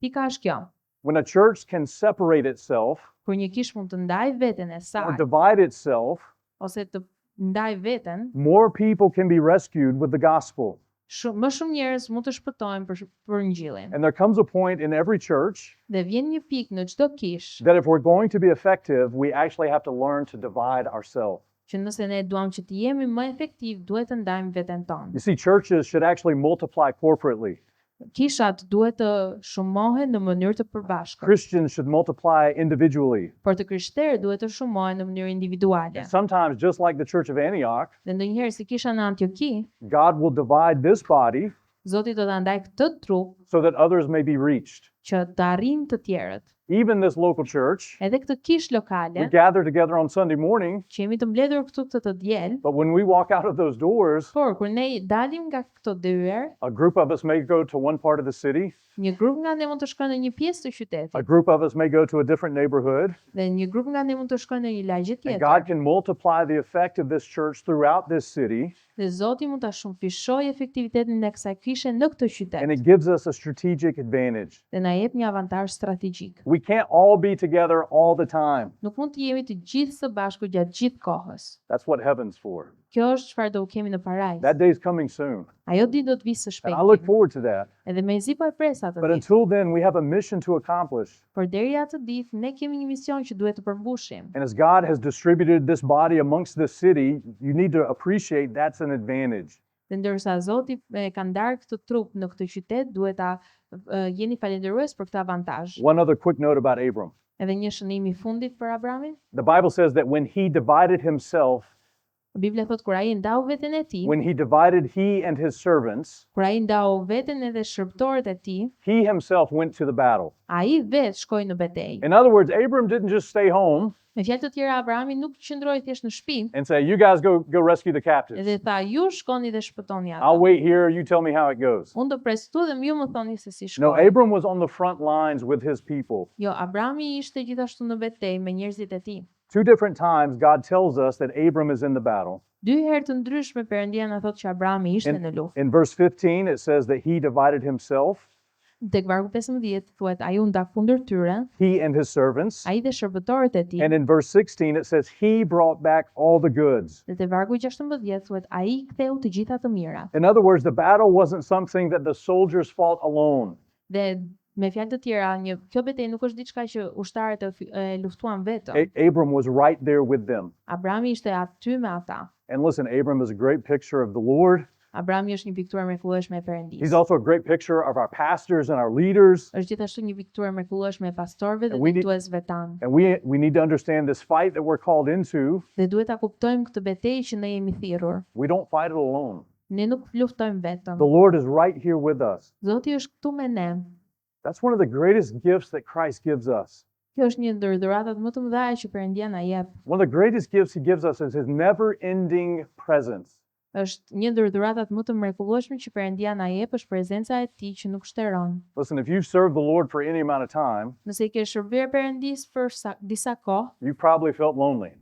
Pika është kjo. When a church can separate itself Kur një kishë mund të ndaj veten e or saj divide itself, ose të ndaj veten, more people can be rescued with the gospel. më shumë njerëz mund të shpëtohen për Injillin. And there comes a point in every church Dhe vjen një pikë në çdo kishë that if we're going to be effective, we actually have to learn to divide ourselves. që nëse ne duam që të jemi më efektiv, duhet të ndajmë veten tonë. You see, churches should actually multiply corporately. Kishat duhet të shumohen në mënyrë të përbashkët, Christians should multiply individually. por të krishterët duhet të shumohen në mënyrë individuale. And sometimes, just like the Church of Antioch, Dhe ndonjëherë si kisha në Antioki, God will divide this body Zoti do ta ndaj këtë trup so that others may be reached. që të arrijnë të tjerët. Even this local church, Edhe këtë kishë we lokale gather together on Sunday morning, që jemi të mbledhur këtu këtë të diel, but when we walk out of those doors, por kur ne dalim nga këto dyer, a group of us may go to one part of the city, një grup nga ne mund të shkojnë në një pjesë të a qytetit group of us may go to a different neighborhood, dhe një grup nga ne mund të shkojnë në një lagje and God tjetër. can multiply the effect of this church throughout this city, Dhe Zoti mund ta shumëfishojë efektivitetin e kësaj kishe në këtë and qytet it gives us a strategic advantage. dhe na jep një avantazh strategjik. We can't all be together all the time. Nuk mund të jemi të gjithë së bashku gjatë gjithë kohës. That's what heaven's for. Kjo është çfarë do kemi në parajs. That day's coming soon. Ajo ditë do të vijë së And I look shpejti. forward to that. Edhe mezi po e pres atë But ditë. until then, we have a mission to accomplish. Por deri atë ditë ne kemi një mision që duhet të përmbushim. And as God has distributed this body amongst this city, you need to appreciate that's an advantage. Dhe ndërsa Zoti e ka ndarë këtë trup në këtë qytet, duhet ta jeni falënderues për këtë avantazh. One other quick note about Abram. Edhe një shënim i fundit për Abramin. The Bible says that when he divided himself, Bibla thot kur ai ndau veten e tij, when he divided he and his servants, kur ai ndau veten edhe shërbëtorët e tij, he himself went to the battle. ai vetë shkoi në betejë. In other words, Abram didn't just stay home Me fjalë të tjera, Abrahami nuk qëndroi thjesht në shtëpi, and say, "You guys go rescue the captives. edhe tha ju shkoni dhe shpëtoni I'll ata. wait here, you tell me how it goes." Unë do pres këtu dhe ju më thoni se si No, shkoi. Abram was on the front lines with his people. Jo, Abrahami ishte gjithashtu në betejë me njerëzit e tij. Two different times, God tells us that Abram is in the battle. Dy herë të ndryshme Perëndia na thotë që Abrahami ishte në luftë. In verse 15, it says that he divided himself, Tek vargu 15 thuhet ai u nda kundër tyre, he and his servants. ai dhe shërbëtorët e tij. And in verse 16, it says he brought back all the goods. Dhe te vargu 16 thuhet ai ktheu të gjitha të mirat. In other words, the battle wasn't something that the soldiers fought alone. Dhe Me fjalë të tjera, kjo betejë nuk është diçka që ushtarët e luftuan vetëm. Abram was right there with them. Abrahami ishte aty me ata. And listen, Abram is a great picture of the Lord. Abrahami është një pikturë mrekullueshme e He's Perëndisë. also a great picture of our pastors and our leaders. Është gjithashtu një pikturë mrekullueshme e pastorëve dhe And we need- drejtuesve tanë. And we need to understand this fight that we're called into. Dhe duhet ta kuptojmë këtë betejë që ne jemi thirrur. We don't fight it alone. Ne nuk luftojmë vetëm. The Lord is right here with us. Zoti është këtu me ne. That's one of the greatest gifts that Christ gives us. Kjo është një ndër dhuratat më të mëdha që Perëndia na jep. One of the greatest gifts he gives us is his never-ending presence. Është një ndër dhuratat më të mrekullueshme që Perëndia na jep është prezenca e Tij që nuk shteron. Listen, if you've served the Lord for any amount of time, Nëse ke shërbyer Perëndisë për disa kohë, you probably felt lonely.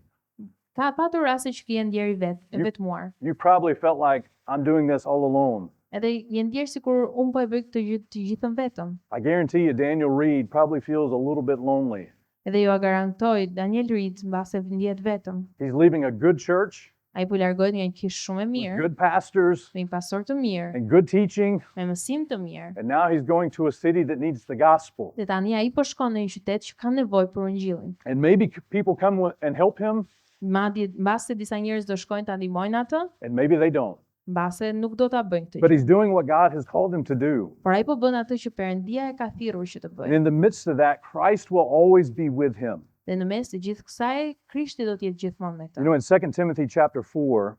ka patur raste që ke ndjeri You- vetmuar. You probably felt like, I'm doing this all alone. Edhe je ndjer sikur unë po e bëj të gjithën vetëm. I guarantee you, Daniel Reed probably feels a little bit lonely. Edhe ju garantoj, Daniel Reed mbase ndjehet vetëm. He's leaving a good church, Ai po largohet nga një kishë shumë e with mirë, good pastors, me një pastor të mirë, and good teaching, me mësim të mirë. and now he's going to a city that needs the gospel. Dhe tani ai po shkon në një qytet që ka nevojë për ungjillin. And maybe people come and help him, Madje mbase disa njerëz do shkojnë ta ndihmojnë atë, and maybe they don't. mbase nuk do ta bëjnë këtë But gjë. he's doing what God has called him to do. Por ai po bën atë që Perëndia e ka thirrur që të And bëjë. in the midst of that, Christ will always be with him. Dhe në mes të gjithë kësaj, Krishti do të jetë gjithmonë me You të. know, in 2 Timothy chapter 4,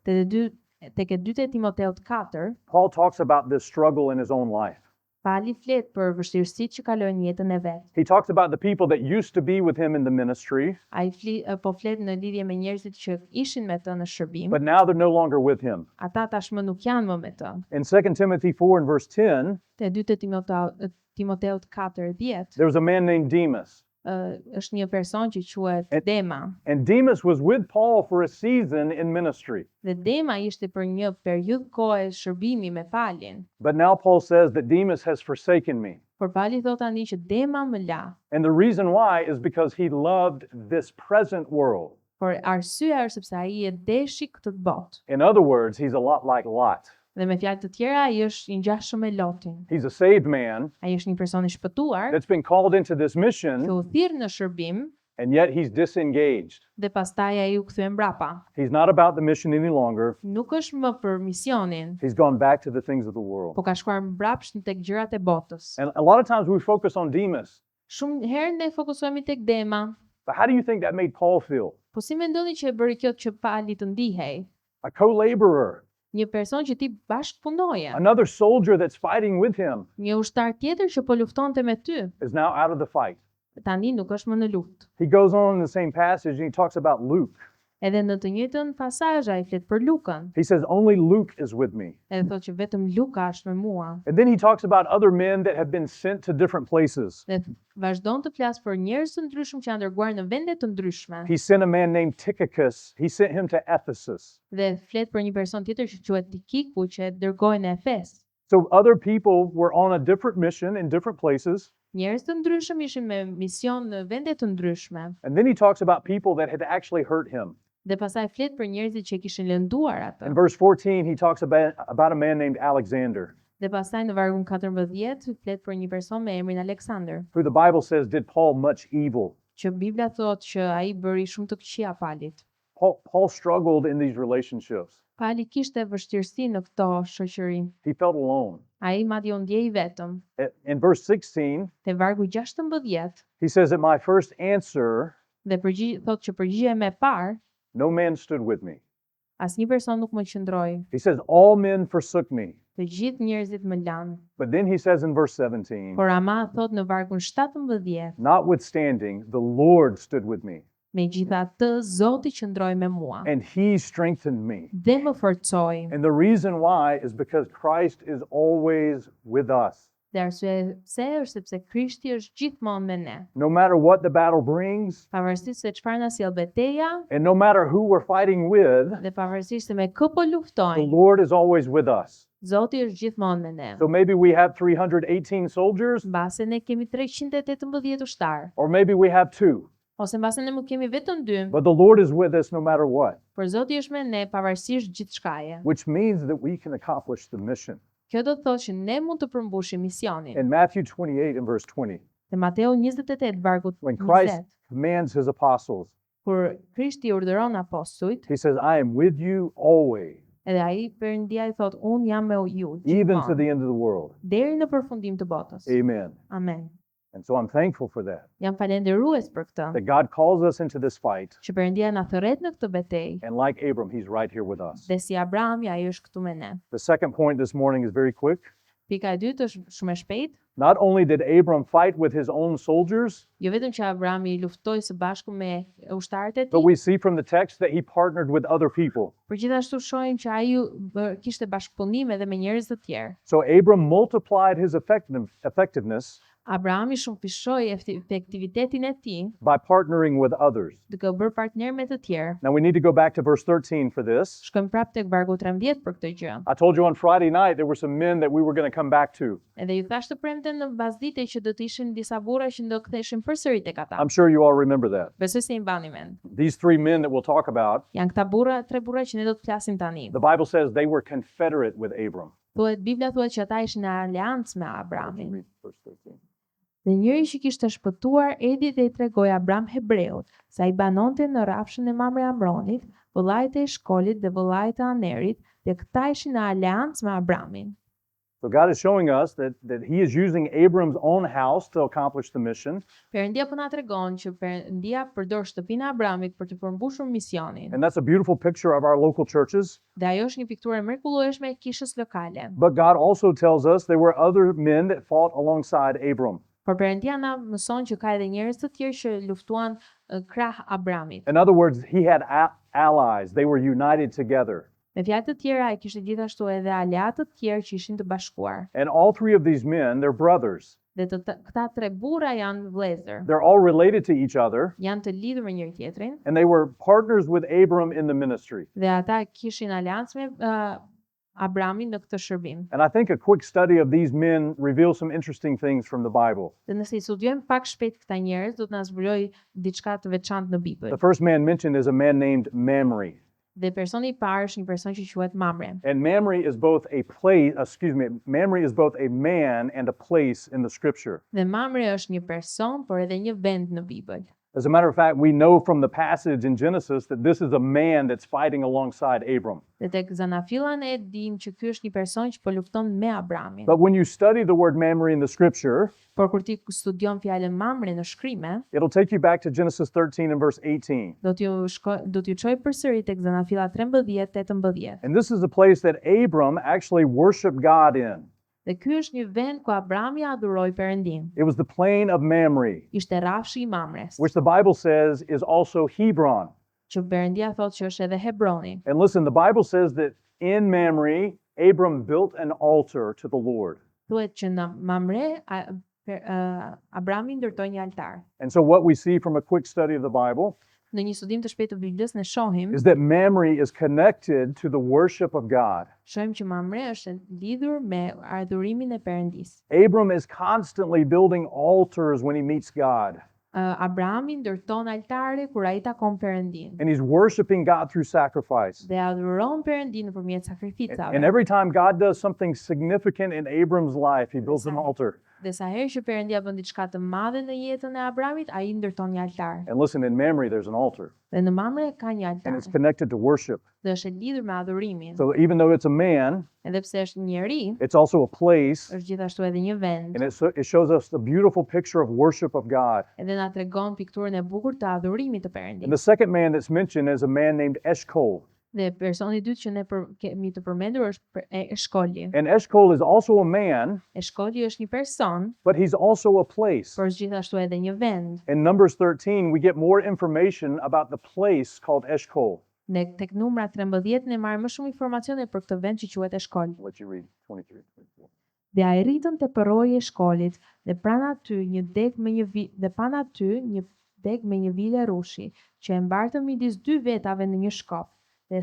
Tek e dytë e Timoteut 4, Paul talks about this struggle in his own life. Pali flet për vështirësitë që kalojnë në jetën e vet. He talks about the people that used to be with him in the ministry, Ai po flet në lidhje me njerëzit që ishin me të në shërbim. but now they're no longer with him. Ata tashmë nuk janë më me të. In 2 Timothy 4 and verse 10, Te dytë Timoteut 4:10, there was a man named Demas. është një person që quhet And- Dema. And Demas was with Paul for a season in ministry. Dhe Dema ishte për një periudhë kohe shërbimi me Palin. But now Paul says that Demas has forsaken me. Por Pali thot tani që Dema më la. And the reason why is because he loved this present world. Por arsyeja është sepse ai e deshi këtë botë. In other words, he's a lot like Lot. Dhe me fjalë të tjera, ai është i ngjashëm me Lotin. He's a saved man Ai është një person i shpëtuar, that's been called into this që mission, u thirr në shërbim and yet he's disengaged. dhe pastaj ai u kthye mbrapa. He's not about the mission any longer. Nuk është më për misionin, He's gone back to the things of the world. po ka shkuar mbrapsht tek gjërat e botës. And a lot of times we focus on Demas. Shumë herë ne fokusohemi tek Dema, But how do you think that made Paul feel? po si mendoni që e bëri kjo që Pali të ndihej? A co-laborer, Një person që ti bashkëpunoje, another soldier that's fighting with him një ushtar tjetër që po luftonte me ty, is now out of the fight. tani nuk është më në luftë. He goes on in the same passage and he talks about Luke. Edhe në të njëjtën pasazh ai flet për Lukën, He says, only Luke is with me. edhe thotë që vetëm Luka është me mua. And then he talks about other men that have been sent to different places. Dhe vazhdon të flas për njerëz të ndryshëm që janë dërguar në vende të ndryshme. He sent a man named Tychicus. He sent him to Ephesus. Dhe flet për një person tjetër që quhet Tikiku që e dërgoi në Efes. So other people were on a different mission in different places. Njerëz të ndryshëm ishin me mision në vende të ndryshme. And then he talks about people that had actually hurt him. Dhe pastaj flet për njerëzit që e kishin lënduar atë. In verse 14, he talks about a man named Alexander, Dhe pastaj në vargun 14 flet për një person me emrin Alexander, who the Bible says did Paul much evil. që Bibla thotë që ai bëri shumë të këqija Palit. Paul struggled in these relationships. Pali kishte vështirësi në këto shoqëri. He felt alone. Ai madje u ndjej vetëm. In verse 16, Te vargu 16 he says that my first answer, dhe thotë që përgjigjja më e parë, no man stood with me. asnjë person nuk më qëndroi. He says, all men forsook me. Të gjithë njerëzit më lanë. But then he says in verse 17, Por ama thot në vargun 17, notwithstanding, the Lord stood with me, megjithatë Zoti qëndroi me mua and he strengthened me. dhe më forcoi. And the reason why is because Christ is always with us. Dhe arsye pse është sepse Krishti është gjithmonë me ne. No matter what the battle brings, Pavarësisht se çfarë na sjell betejë and no matter who we're fighting with, dhe pavarësisht se me kë po the luftojmë, Lord is always with us. Zoti është gjithmonë me ne. So maybe we have 318 soldiers, Mbase ne kemi 318 ushtar, or maybe we have 2. ose mbase ne nuk kemi vetëm 2, But the Lord is with us no matter what, por Zoti është me ne pavarësisht gjithçkaje. which means that we can accomplish the mission. Kjo do të thotë që ne mund të përmbushim misionin. In Matthew 28 and verse 20, Te Mateu 28 vargu when Christ 20, commands his apostles, kur Krishti urdhëron apostujt, he says, I am with you always, edhe ai Perëndia i thotë, unë jam me ju even to gjithmonë, the end of the world. deri në përfundim të botës. Amen. Amen. And so I'm thankful for that, Jam falenderues për këtë, that God calls us into this fight. që Perëndia na thërret në këtë betejë, And like Abram, he's right here with us. dhe si Abrahami ai është këtu me ne. The second point this morning is very quick. Pika e dytë është shumë e shpejtë. Not only did Abram fight with his own soldiers, Jo vetëm që Abrahami luftoi së bashku me ushtarët e but tij, we see from the text that he partnered with other people. por gjithashtu shohim që ai kishte bashkëpunim edhe me njerëz të tjerë. So Abram multiplied his effectiveness Abrahami shumëfishoi efektivitetin e tij by partnering with others. duke u bërë partner me të tjerë. Now we need to go back to verse 13 for this. Shkojmë prapë tek vargu 13 për këtë gjë. I told you on Friday night there were some men that we were going to come back to. Edhe ju thash të premten në bazdite që do të ishin disa burra që do ktheheshin përsëri tek ata. I'm sure you all remember that. Besoj se i mbani mend. These three men that we'll talk about, Janë këta burra, tre burra që ne do të flasim tani. the Bible says they were confederate with Abram. Bibla thuhet që ata ishin në aleancë me Abrahamin. Read verse 13. Dhe njëri që kishte shpëtuar erdhi dhe i tregoi Abram hebreut, se ai banonte në rafshën e mamrit Amronit, vëllait e Shkolit dhe vëllait e Anerit, dhe këta ishin në aleancë me Abramin. So God is showing us that he is using Abram's own house to accomplish the mission. Perëndia po na tregon që Perëndia përdor shtëpinë e Abramit për të përmbushur misionin. And that's a beautiful picture of our local churches. Dhe ajo është një pikturë e mrekullueshme e kishës lokale. But God also tells us there were other men that fought alongside Abram. Por Perëndia na mëson që ka edhe njerëz të tjerë që luftuan krah Abramit. In other words, he had allies. They were united together. Me fjalë të tjera, ai kishte gjithashtu edhe aleatë të tjerë që ishin të bashkuar. And all three of these men, they're brothers. Dhe këta tre burra janë vëllezër. They're all related to each other. Janë të lidhur me njëri tjetrin And they were partners with Abram in the ministry. dhe ata kishin aleancë me Abramin në këtë shërbim. And I think a quick study of these men reveals some interesting things from the Bible. Dhe nëse i studiojmë pak shpejt këta njerëz, do të na zbulojë diçka të veçantë në Bibël. The first man mentioned is a man named Mamre. Dhe personi i parë është një person që quhet Mamre. And Mamre is both a place, Mamre is both a man and a place in the scripture. Dhe Mamre është një person, por edhe një vend në Bibël. As a matter of fact, we know from the passage in Genesis that this is a man that's fighting alongside Abram. Dhe tek Zanafilla ne dim që ky është një person që po lufton me Abramin. But when you study the word Mamre in the scripture, Por kur ti studion fjalën Mamre në shkrime, it'll take you back to Genesis 13 and verse 18. do t'ju çoj përsëri tek Zanafilla 13:18. And this is a place that Abram actually worshiped God in. Dhe ky është një vend ku Abrami adhuroi Perëndin. It was the plain of Mamre, Ishte rafshi i Mamres, which the Bible says is also Hebron. që Perëndia thotë që është edhe Hebroni. And listen, the Bible says that in Mamre, Abram built an altar to the Lord. Thuhet që në Mamre Abrami ndërtoi një altar. And so what we see from a quick study of the Bible Në një studim të shpejtë të Biblës ne shohim is that Mamre is connected to the worship of God. që Mamre është lidhur me adhurimin e Perëndisë. Abram is constantly building altars when he meets God. Abrahami ndërton altare kur ai takon Perëndin. And he's worshiping God through sacrifice. Dhe adhuron Perëndin nëpërmjet sakrificave. And every time God does something significant in Abram's life, he builds an altar. Dhe sa herë që Perëndia bën diçka të madhe në jetën e Abramit, ai ndërton një altar. And listen, in Mamre, there's an altar. Dhe në Mamre ka një And altar. it's connected to worship. Dhe është e lidhur me adhurimin. So even though it's a man, Edhe pse është një njeri, it's also a place. është gjithashtu edhe një vend. And it shows us the beautiful picture of worship of God. Edhe na tregon pikturën e bukur të adhurimit të And Perëndis. the second man that's mentioned is a man named Eshcol. Dhe personi i dytë që ne kemi të përmendur është Eshkoli. And Eshcol is also a man, Eshkoli është një person, but he's also a place. por është gjithashtu edhe një vend. In Numbers 13, we get more information about the place called Eshcol. Ne tek numra 13 ne marrim më shumë informacione për këtë vend që quhet Eshkol. I'll let you read 23, 24. Dhe ai rritën te përroji e Shkolit, dhe pranë aty një deg me dhe pan aty një deg me një vile rushi, që e mbartën midis dy vetave në një shkop. Dhe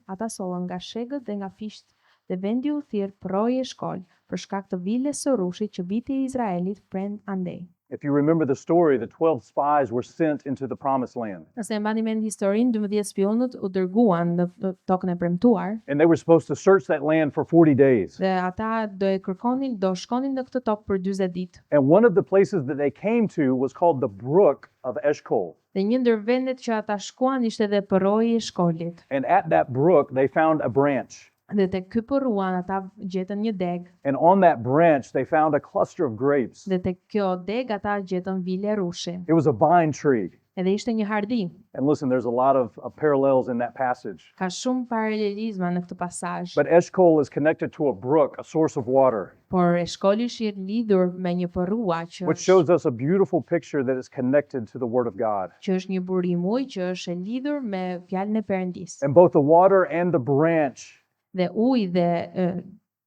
ata sollën nga shegët dhe nga fisht, dhe vendi u thirr përroji e Shkol, për shkak të viles së rushit që biti i Izraelit prend andej. If you remember the story, the 12 spies were sent into the promised land. Nëse e mbani mend historinë, 12 spionët u dërguan në tokën e premtuar And they were supposed to search that land for 40 days. dhe ata do shkonin në këtë tokë për 40 ditë. And one of the places that they came to was called the Brook of Eshcol. Dhe një ndër vendet që ata shkuan ishte edhe përroji i shkolit. And at that brook, they found a branch. Dhe tek ky përruan ata gjetën një deg. And on that branch, they found a cluster of grapes. Dhe tek kjo deg ata gjetën vile rushi. It was a vine tree. Edhe ishte një hardi. And listen, there's a lot of parallels in that passage. Ka shumë paralelizma në këtë pasazh. But Eshcol is connected to a brook, a source of water, Por shkoli është i lidhur me një përrua which shows us a beautiful picture that is connected to the Word of God. që është një burim ujë që është e lidhur me fjalën e Perëndisë. And both the water and the branch, Dhe uji dhe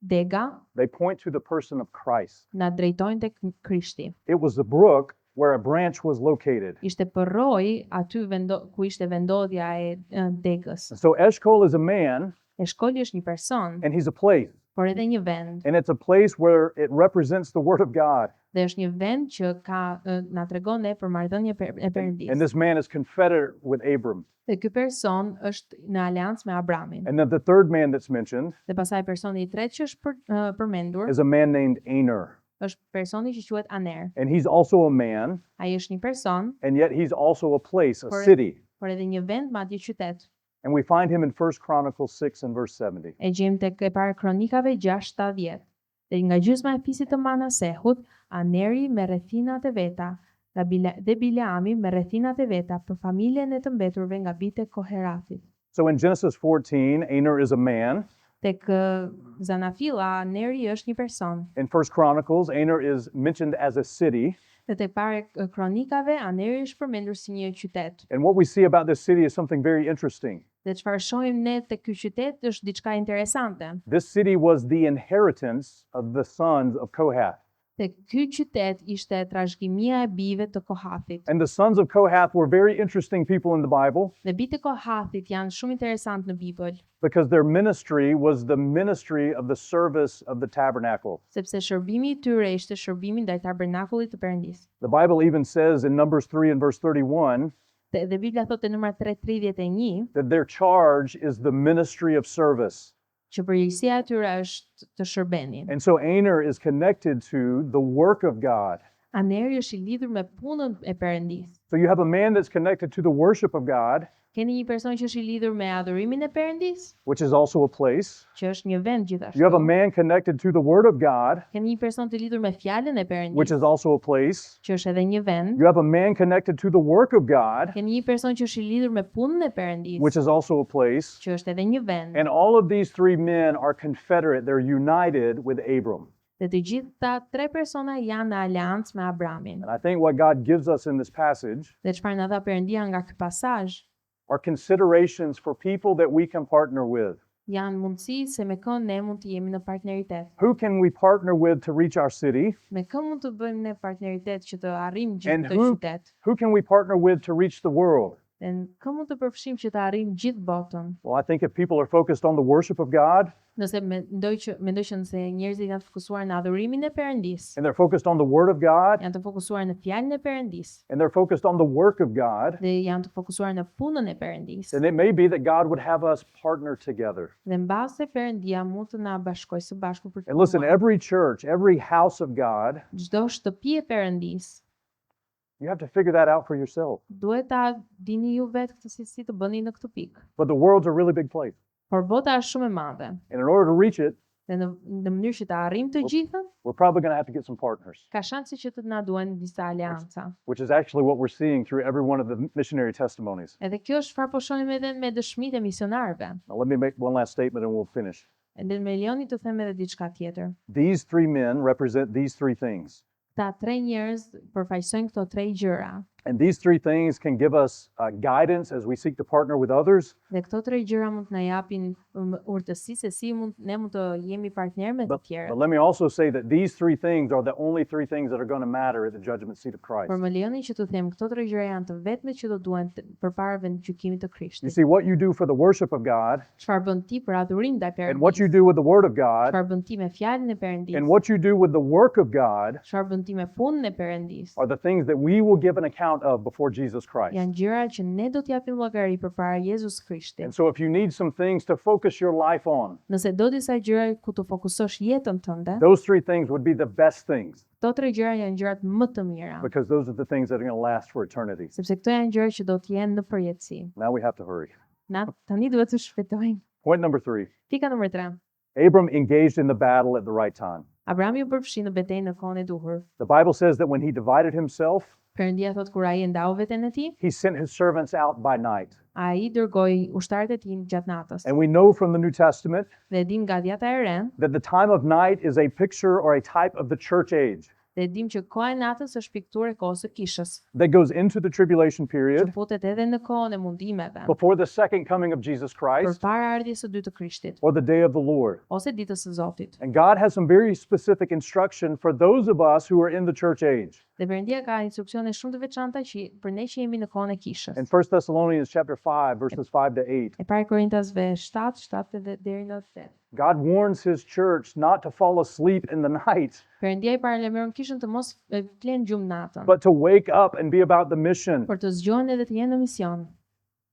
dega they point to the person of Christ. na drejtojnë tek Krishti. It was the brook where a branch was located. Ishte përroj aty ku ishte vendodhja e degës. And so Eshcol is a man, E shkoli është një person, and he's a place. por edhe një vend. And it's a place where it represents the Word of God. Dhe është një vend që na tregon ne për marrëdhënie e And Perëndisë. this man is confederate with Abram. Dhe ky person është në aleancë me Abramin. And then the third man that's mentioned Dhe pastaj personi i tretë që është përmendur is a man named Aner. është personi që quhet Aner. And he's also a man, Ai është një person, and yet he's also a place, a Correct. city. por edhe një vend madje qytet. And we find him in 1 Chronicles 6 and verse 70. E gjejmë tek e para Kronikave 6:70. Dhe nga gjysma e fisit të Manasehut, Aneri me rrethinat e veta, dhe Bileami me rrethinat e veta për familjen e të mbeturve nga bitë e Koheratit. So in Genesis 14, Aner is a man. Tek Zanafilla, Aneri është një person. In 1 Chronicles, Aner is mentioned as a city. Dhe tek para Kronikave, Aneri është përmendur si një qytet. And what we see about this city is something very interesting. Dhe çfarë shohim ne tek ky qytet është diçka interesante. This city was the inheritance of the sons of Kohath. Tek ky qytet ishte trashëgimia e bijve të Kohathit. And the sons of Kohath were very interesting people in the Bible Dhe bijtë e Kohathit janë shumë interesant në Bibël, because their ministry was the ministry of the service of the tabernacle. sepse shërbimi i tyre ishte shërbimi ndaj tabernakullit të Perëndisë. The Bible even says in Numbers 3 and verse 31 Dhe Bibla thotë në numër 3:31 that their charge is the ministry of service. që përgjegjësia e tyre është të shërbenin. And so Aner is connected to the work of God. Aneri është i lidhur me punën e Perëndisë. So you have a man that's connected to the worship of God, Keni një person që është i lidhur me adhurimin e Perëndisë, which is also a place. që është një vend You have a gjithashtu. man connected to the Word of God, Keni një person të lidhur me fjalën e which Perëndisë, is also a place. që është edhe një vend. You have a man connected to the work of God, Keni një person që është i lidhur me punën e Perëndisë, which is also a place. që është edhe një vend. And all of these three men are confederate. They're united with Abram. Dhe të gjitha tre persona janë në aleancë me Abramin. And I think what God gives us in this passage Dhe çfarë na dha Perëndia nga ky pasazh are considerations for people that we can partner with. janë mundësi se me kë ne mund të jemi në partneritet. Who can we partner with to reach our city? Me kë mund të bëjmë ne partneritet që të arrijmë And gjithë këtë who- qytet? Who can we partner with to reach the world? Dhe në kë mund të përfshijmë që të arrijmë gjithë botën? Well, I think if people are focused on the worship of God Nëse mendoj që nëse njerëzit janë të fokusuar në adhurimin e Perëndisë, and they're focused on the Word of God janë të fokusuar në fjalën e Perëndisë and they're focused on the work of God, dhe janë të fokusuar në punën e Perëndisë, then it may be that God would have us partner together. dhe mbase Perëndia mund të na bashkojë së bashku për të And listen, punuar. every church, every house of God, Çdo shtëpi e Perëndisë you have to figure that out for yourself. duhet ta dini ju vetë këtë si të bëni në këtë pikë. But the world's a really big place. Por bota është shumë e madhe And in order to reach it, dhe në mënyrë që të arrijmë të gjithën, we're probably going to have to get some partners, ka shanse që të na duhen disa aleanca. which is actually what we're seeing through every one of the missionary testimonies. Edhe kjo është çfarë po shohim edhe me dëshmitë e misionarëve. Now, let me make one last statement and we'll finish. Edhe më lejoni të them edhe diçka tjetër. These three men represent these three things. Ta tre njerëz përfaqësojnë këto tre gjëra. And these three things can give us guidance as we seek to partner with others. Dhe këto tre gjëra mund të na japin urtësi se si ne mund të jemi partner me të But tjerët. let me also say that these three things are the only three things that are going to matter at the judgment seat of Christ. Por më lejoni që të them këto tre gjëra janë të vetmet që do duhen përpara vendgjykimit të You Krishtit. see, what you do for the worship of God, Çfarë bën ti për adhurim ndaj and what you Perëndisë? do with the Word of God, Çfarë bën ti me fjalën e and Perëndisë? what you do with the work of God Çfarë bën ti me punën e Perëndisë? are the things that we will give an account of before Jesus Christ. Janë gjëra që ne do t'japim llogari përpara Jezus Krishtit. And so if you need some things to focus your life on, Nëse do disa gjëra ku të fokusosh jetën tënde, those three things would be the best things këto tre gjëra janë gjërat më të mira, because those are the things that are going to last for eternity. sepse këto janë gjëra që do të jenë në përjetësi. Now we have to hurry. Na tani duhet të shpejtojmë. Point number 3. Pika numër 3. Abram engaged in the battle at the right time. Abrahami u përfshi në betejë në kohën e duhur. The Bible says that when he divided himself, Perëndia thot kur ai e ndau veten e tij, he sent his servants out by night. ai dërgoi ushtarët e tij gjatë natës. And we know from the New Testament Dhe dim nga Dhjata e Re, that the time of night is a picture or a type of the church age dhe dim që koha e natës është pikturë e kohës së kishës, that goes into the tribulation që period futet edhe në kohën e mundimeve, before the second coming of Jesus Christ përpara ardhjes së dytë të Krishtit or the day of the Lord. ose ditës së Zotit. And God has some very specific instruction for those of us who are in the church age. Dhe Perëndia ka instruksione shumë të veçanta që për ne që jemi në kohën e kishës. In 1 Thessalonians chapter 5 verses 5 to 8, E para Korintasve 7 dhe deri në 8. God warns his church not to fall asleep in the night, Perëndia i paralajmëron kishën të mos flen gjumë natën, but to wake up and be about the mission. për të zgjohen edhe të jenë në mision.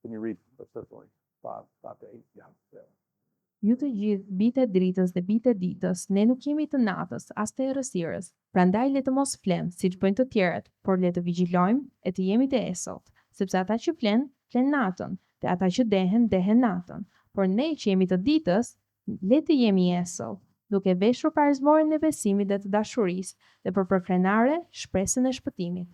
Can you read 1 Thessalonians 5, 5 to 8? Yeah. Ju të gjithë, bitë e dritës dhe bitë e ditës, ne nuk jemi të natës, as të errësirës. Prandaj le të mos flem, siç bëjnë të tjerët, por le të vigjilojmë e të jemi të esollt, sepse ata që flen natën, dhe ata që dehen natën. Por ne që jemi të ditës, le të jemi esoll, duke veshur parizmorin e besimit dhe të dashurisë, dhe për përkrenare shpresën e shpëtimit.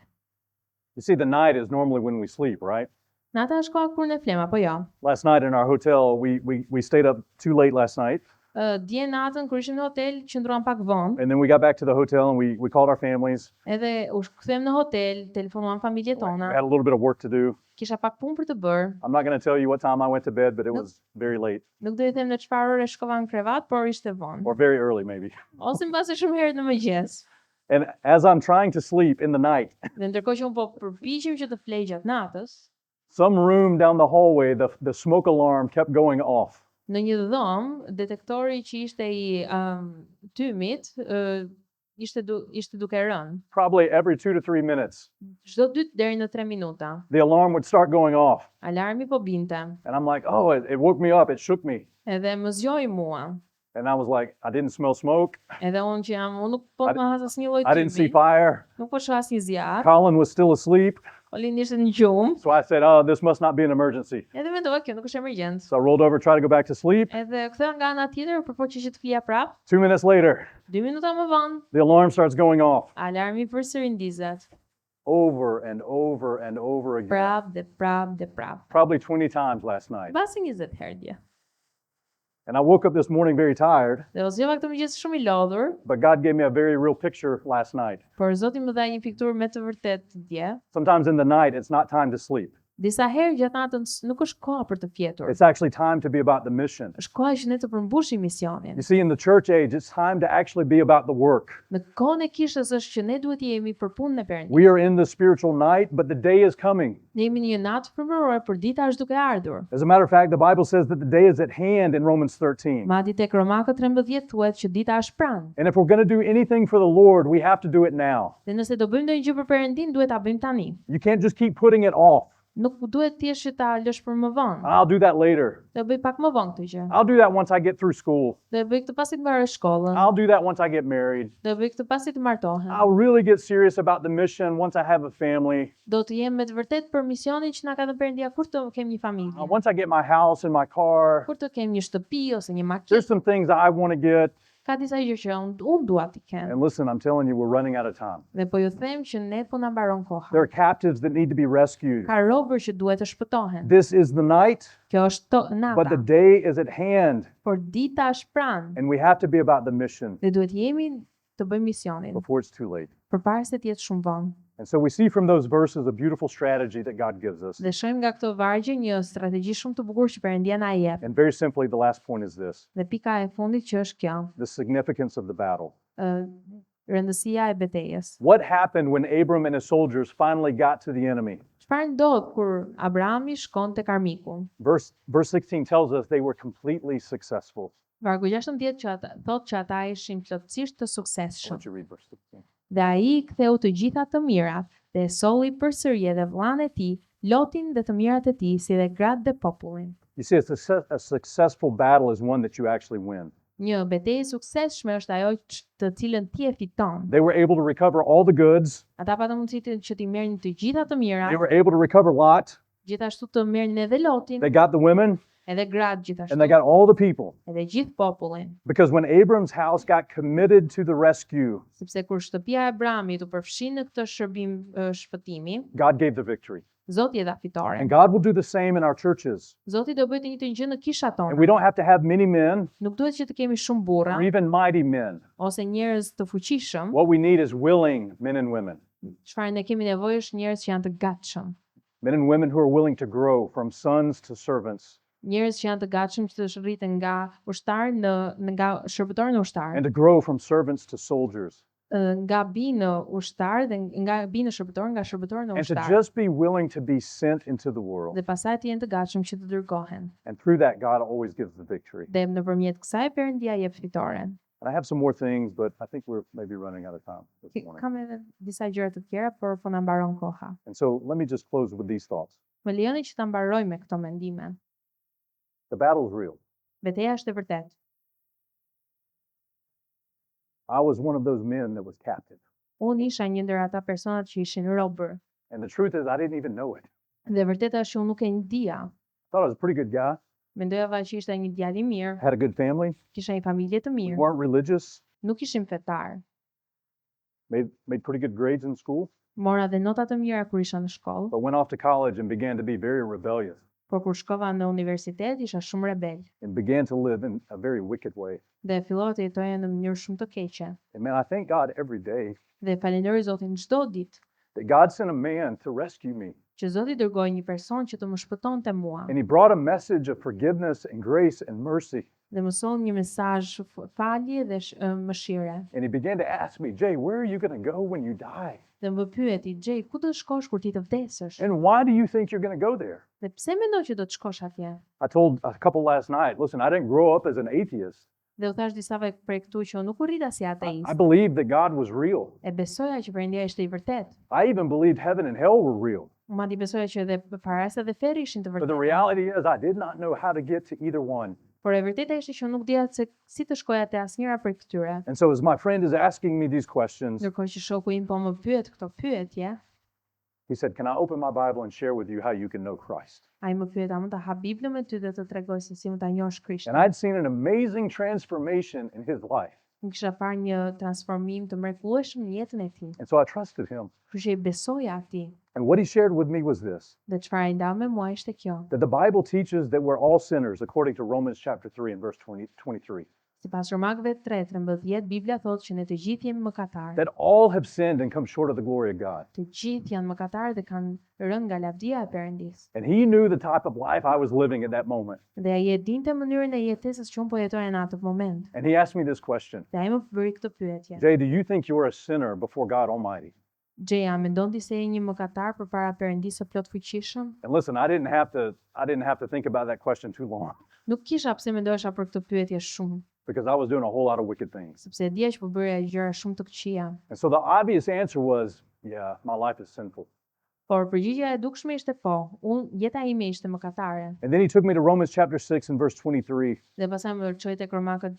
You see, the night is normally when we sleep, right? Nata është koha kur ne flem apo jo? Last night in our hotel, we stayed up too late last night, Dje natën kur ishim në hotel, qëndruam pak vonë, and then we got back to the hotel and we called our families. edhe u kthem në hotel, telefonuam familjet We tona, had a little bit of work to do. kisha pak punë për të bërë. I'm not going to tell you what time I went to bed, but it was very late Nuk do të them në çfarë ore shkova në krevat, por ishte vonë. or very early maybe. Ose mbase shumë herët në mëngjes. And as I'm trying to sleep in the night, Dhe ndërkohë që unë po përpiqem që të flej gjatë natës, some room down the hallway, the smoke alarm kept going off. në një dhomë, detektori që ishte i tymit, ishte duke rënë. Probably every 2 to 3 minutes, Çdo 2 deri në 3 minuta, the alarm would start going off. alarmi po binte. And I'm like, oh, it woke me up. It shook me. Edhe më zgjoi mua. And I was like, I didn't smell smoke. Edhe unë nuk po më has asnjë lloj I didn't see tymi. fire. Nuk po shoh asnjë zjarr. Colin was still asleep. Olin ishte në gjumë. So I said, oh, this must not be an emergency. Edhe mendova kjo nuk është emergjencë. So I rolled over, tried to go back to sleep. Edhe kthea nga ana tjetër, përpoqja që të flija prap. 2 minutes later, 2 minuta më vonë, the alarm starts going off alarmi përsëri ndizet. over and over and over again. Prap dhe prap dhe prap. Probably 20 times last night. Mbasi 20 herë dje. And I woke up this morning very tired, Dhe u zgjova këtë mëngjes shumë i lodhur, but God gave me a very real picture last night. por Zoti më dha një pikturë me të vërtetë dje. Sometimes in the night, it's not time to sleep. Disa herë gjatë natës nuk është koha për të fjetur. It's actually time to be about the mission. Është koha që ne të përmbushim misionin. You see, in the church age, it's time to actually be about the work. Në kohën e kishës është që ne duhet të jemi për punën e Perëndisë. We are in the spiritual night, but the day is coming. Ne jemi në një natë frymërore, por dita është duke ardhur. As a matter of fact, the Bible says that the day is at hand in Romans 13. Madje tek Romakët 13 thuhet që dita është pranë. And if we're going to do anything for the Lord, we have to do it now. Dhe nëse do bëjmë ndonjë gjë për Perëndin, duhet ta bëjmë tani. You can't just keep putting it off. Nuk duhet thjesht që ta lësh për më vonë. I'll do that later. Do bëj pak më vonë këtë gjë. I'll do that once I get through school. Do bëj këtë pasi të mbaroj shkollën. I'll do that once I get married. Do bëj këtë pasi të martohem. I'll really get serious about the mission once I have a family. Do të jem me të vërtetë për misionin që na ka dhënë Perëndia kur të kem një familje. Once I get my house and my car. Kur të kem një shtëpi ose një makinë. There's some things I want to get. Ka disa gjë që unë dua t'i kem. And listen, I'm telling you, we're running out of time. Dhe po ju them që ne po na mbaron koha. There are captives that need to be rescued. Ka robër që duhet të shpëtohen. This is the night, Kjo është but the nata. day is at hand. Por dita është pranë. And we have to be about the mission Dhe duhet jemi të bëjmë misionin before it's too late. përpara se të jetë shumë vonë. And so we see from those verses a beautiful strategy that God gives us. Dhe shohim nga këto vargje një strategji shumë të bukur që Perëndia na jep. And very simply, the last point is this: Dhe pika e fundit që është kjo, the significance of the battle. rëndësia e betejës. What happened when Abram and his soldiers finally got to the enemy? Çfarë ndodh kur Abrahami shkon tek armiku? Verse 16 tells us they were completely successful. Vargu 16 që thot që ata ishin plotësisht të Why suksesshëm. don't you read verse 16? Dhe ai ktheu të gjitha të mirat dhe e solli përsëri edhe vllain e tij, Lotin dhe të mirat e tij, si dhe gratë dhe popullin. You see, a successful battle is one that you actually win. Një betejë e suksesshme është ajo të cilën ti e fiton. They were able to recover all the goods. Ata patën mundësi që t'i merrnin të gjitha të mirat, They were able to recover Lot. gjithashtu të merrnin edhe Lotin, They got the women edhe gratë and gjithashtu, they got all the people. edhe gjithë popullin. Because when Abram's house got committed to the rescue, Sepse kur shtëpia e Abrahamit u përfshi në këtë shërbim shpëtimi, God gave the victory. Zoti e dha fitoren. And God will do the same in our churches. Zoti do bëjë të njëjtën gjë në kishat And tona. we don't have to have many men Nuk duhet që të kemi shumë burra or even mighty men. ose njerëz të fuqishëm. What we need is willing men and women. Çfarë ne kemi nevojë është njerëz që janë të gatshëm. Men and women who are willing to grow from sons to servants Njerëz që janë të gatshëm që të rriten nga ushtar nga shërbëtor në ushtar, and to grow from servants to soldiers. nga bi në ushtar dhe nga bi në shërbëtor, nga shërbëtor në And to ushtar. just be willing to be sent into the world. Dhe pastaj të jenë të gatshëm që të dërgohen. And through that, God always gives the victory. Dhe nëpërmjet kësaj Perëndia jep fitoren. And I have some more things, but I think we're maybe running out of time this morning. Kam edhe disa gjëra të tjera, por po na mbaron koha. And so let me just close with these thoughts. Më lejoni që ta mbaroj me këto mendime. The battle is real. Betejë është e vërtetë. I was one of those men that was captive. Unë isha një ndër ata personat që ishin robër. And the truth is, I didn't even know it. Dhe vërteta është që unë nuk e ndija. I thought I was a pretty good guy, Mendoja që ishte një djalë i mirë, had a good family, kisha një familje të we mirë, weren't religious, nuk ishim fetar. made pretty good grades in school, Mora dhe nota të mira kur isha në shkollë, but went off to college and began to be very rebellious por kur shkova në universitet isha shumë rebel and began to live in a very wicked way. dhe fillova të jetoja në mënyrë shumë të keqe. And man, I thank God every day Dhe falenderoj Zotin çdo ditë that God sent a man to rescue me. që Zoti dërgoi një person që të më shpëtonte mua And he brought a message of forgiveness and grace and mercy. dhe më solli një mesazh falje dhe mëshire. And he began to ask me, Jay, where are you going to go when you die? Dhe më pyeti, Gjej, ku do të shkosh kur ti të vdesësh? And why do you think you're going to go there? Dhe pse mendon që do të shkosh atje? I told a couple last night, listen, I didn't grow up as an atheist. Dhe u thash disave prej këtu që unë nuk u rrita si I ateist. believed that God was real. E besoja që Perëndia ishte i vërtet. I even believed heaven and hell were real. Unë madje besoja që edhe parasa dhe feri ishin të But the vërtetë. reality is, I did not know how to get to either one. Por e vërteta ishte që unë nuk dija se si të shkoja te asnjëra prej këtyre. And so, as my friend is asking me these questions, Ndërkohë që shoku im po më pyet këto pyetje, he said, can I open my Bible and share with you how you can know Christ? ai më pyet, a mund ta hap Biblën me ty dhe të tregoj se si mund ta njohësh Krishtin? And I'd seen an amazing transformation in his life. Unë kisha parë një transformim të mrekullueshëm në jetën e tij. And so I trusted him. Kështu që i besoja atij. And what he shared with me was this, Dhe çfarë ai ndau me mua ishte kjo. that the Bible teaches that we're all sinners, according to Romans chapter 3 and verse 23. Sipas Romakëve 3:13, Bibla thotë që ne të gjithë jemi mëkatarë. That all have sinned and come short of the glory of God. Të gjithë janë mëkatarë dhe kanë rënë nga lavdia e Perëndisë. And he knew the type of life I was living at that moment. Dhe ai e dinte mënyrën e jetesës që unë po jetoja në atë moment. And he asked me this question, Dhe ai më bëri këtë pyetje. Jay, do you think you're a sinner before God Almighty? Gjeja, mendon ti se je një mëkatar përpara Perëndisë së plot fuqishëm? And listen, I didn't have to think about that question too long Nuk kisha pse mendoesha për këtë pyetje shumë, because I was doing a whole lot of wicked things. sepse e dija që po bëja gjëra shumë të këqija. And so the obvious answer was, yeah, my life is sinful. Por përgjigjja e dukshme ishte po, jeta ime ishte mëkatare. And then he took me to Romans chapter 6 and verse 23. Dhe pastaj më çoi tek Romakët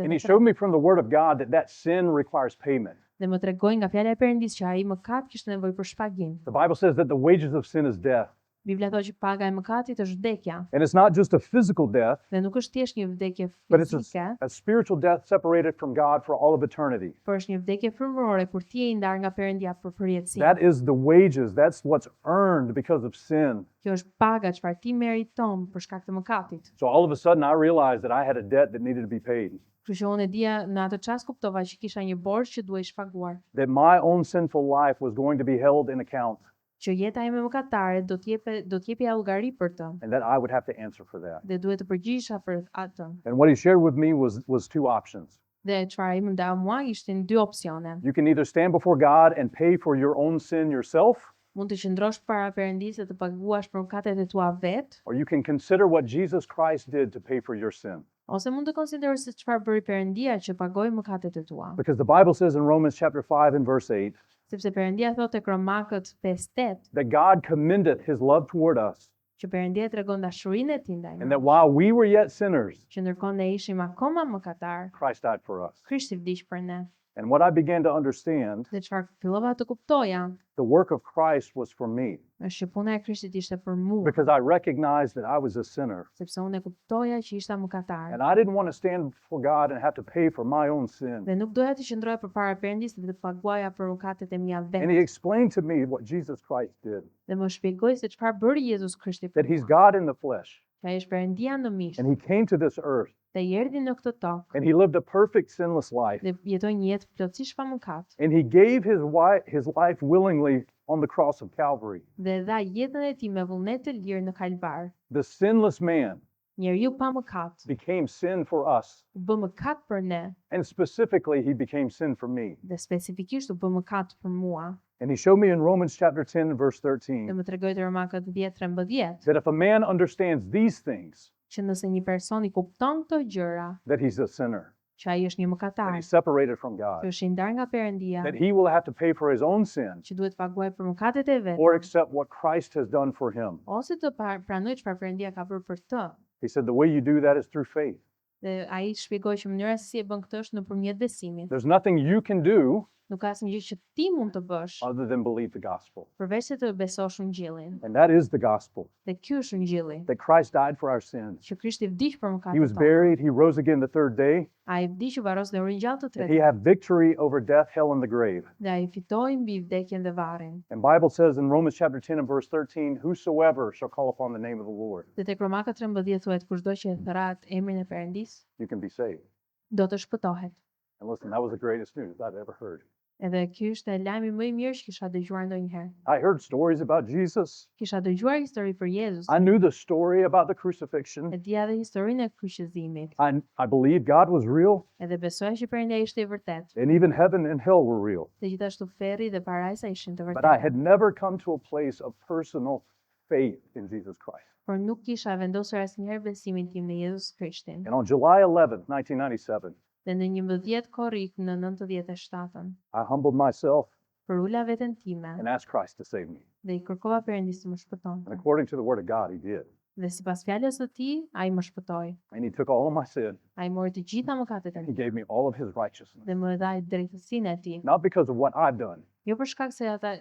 And he showed 6:23. me from the word of God that sin requires payment. Dhe më tregoi nga fjala e Perëndisë që ai mëkat kishte nevojë për shpagim. The Bible says that the wages of sin is death. Bibla thotë që paga e mëkatit është vdekja, And it's not just a physical death, dhe nuk është thjesht një vdekje but it's fizike, a spiritual death separated from God for all of eternity. por është një vdekje frymërore kur ti je i ndar nga Perëndia për përjetësi. That is the wages. That's what's earned because of sin. Kjo është paga çfarë ti meriton për shkak të mëkatit. So all of a sudden I realized that I had a debt that needed to be paid. Kështu Kështu që unë e dija në atë çast kuptova që kisha një borxh që duhej shpaguar, that my own sinful life was going to be held in account, që jeta ime mëkatare do të jepja llogari për të and that I would have to answer for that. dhe duhet të përgjigjesha për atë. And what he shared with me was two options. Dhe çfarë i më nda mua ishin dy opsione. You can either stand before God and pay for your own sin yourself, Mund të qëndrosh para Perëndisë dhe të paguash për mëkatet e tua vet, or you can consider what Jesus Christ did to pay for your sin. ose mund të konsiderosh se çfarë bëri Perëndia që pagoi mëkatet e tua. Because the Bible says in Romans chapter 5 and verse 8 Sepse Perëndia thotë tek Romakët 5:8 that God commendeth his love toward us, që Perëndia tregon dashurinë e tij ndaj and that nesh, while we were yet sinners, që ndërkohë ne ishim akoma mëkatar, Christ died for us. Krishti vdiq për ne. And what I began to understand, Dhe çfarë fillova të kuptoja, the work of Christ was for me, është që puna e Krishtit ishte për mua, because I recognized that I was a sinner. sepse unë e kuptoja që isha mëkatar. And I didn't want to stand before God and have to pay for my own sin. Dhe nuk doja të qëndroja përpara Perëndisë dhe të paguaja për mëkatet e mia And vet. he explained to me what Jesus Christ did, Dhe më shpjegoi se çfarë bëri Jezus Krishti that për he's mua. God in the flesh, Që ai është Perëndia në mish, and he came to this earth, dhe i erdhi në këtë tokë and he lived a perfect sinless life, dhe jetoi një jetë plotësisht pa mëkat. and he gave his life willingly on the cross of Calvary. Dhe dha jetën e tij me vullnet të lirë në Kalvar. The sinless man Njeriu pa mëkat became sin for us, u bë mëkat për ne and specifically he became sin for me. dhe specifikisht u bë mëkat për mua. And he showed me in Romans chapter 10 verse Dhe 13 më tregoi te Romakët 10:13 that if a man understands these things, që nëse një person i kupton këto gjëra, that he's a sinner, që ai është një that mëkatar, he's separated from që God, është i ndarë nga Perëndia, that he will have to pay for his own sin që duhet paguaj për mëkatet e vet, or accept what Christ has done for him. ose të pranoj çfarë Perëndia ka bërë për të. He said the way you do that is through faith. Dhe ai shpjegoi që mënyra se si e bën këtë është nëpërmjet besimit. There's nothing you can do Nuk ka asnjë gjë që ti mund të bësh other than believe the gospel. përveç se të besosh Ungjillin. And that is the gospel, Dhe ky është Ungjilli, that Christ died for our sins. që Krishti vdiq për He was mëkatet tona. buried, he rose again the third day, Ai vdiq u varros dhe u ringjall të and he tretë. had victory over death, hell, and the grave. Dhe ai fitoi mbi vdekjen dhe varrin. And Bible says in Romans chapter 10 and verse 13, whosoever shall call upon the name of the Lord, Dhe tek Romakët 13 thuhet kushdo që e thërrat emrin e Perëndis you can be saved. do të shpëtohet. And listen, that was the greatest news I've ever heard. Edhe ky është lajmi më i mirë që kisha dëgjuar ndonjëherë. I heard stories about Jesus. Kisha dëgjuar histori për Jezus. I knew the story about the crucifixion. E dija edhe historinë e kryqëzimit. I believed God was real, Edhe besoja që Perëndia ishte e vërtetë. and even heaven and hell were real. Dhe gjithashtu ferri dhe parajsa ishin të But I vërteta. had never come to a place of personal faith in Jesus Christ. Por nuk kisha vendosur asnjëherë besimin tim në Jezus Krishtin. And on July 11th, 1997, Dhe në 11 korrik në 97-ën, I humbled myself përula veten time and asked Christ to save me. dhe i kërkova Perëndisë të më And shpëtonte. according to the word of God, he did. Dhe sipas fjalës së tij, ai më shpëtoi. And he took all of my sin. Ai mori të gjitha mëkatet e He mi gave me all of his righteousness. dhe më dha drejtësinë e tij. Not because of what I've done, Jo për shkak se të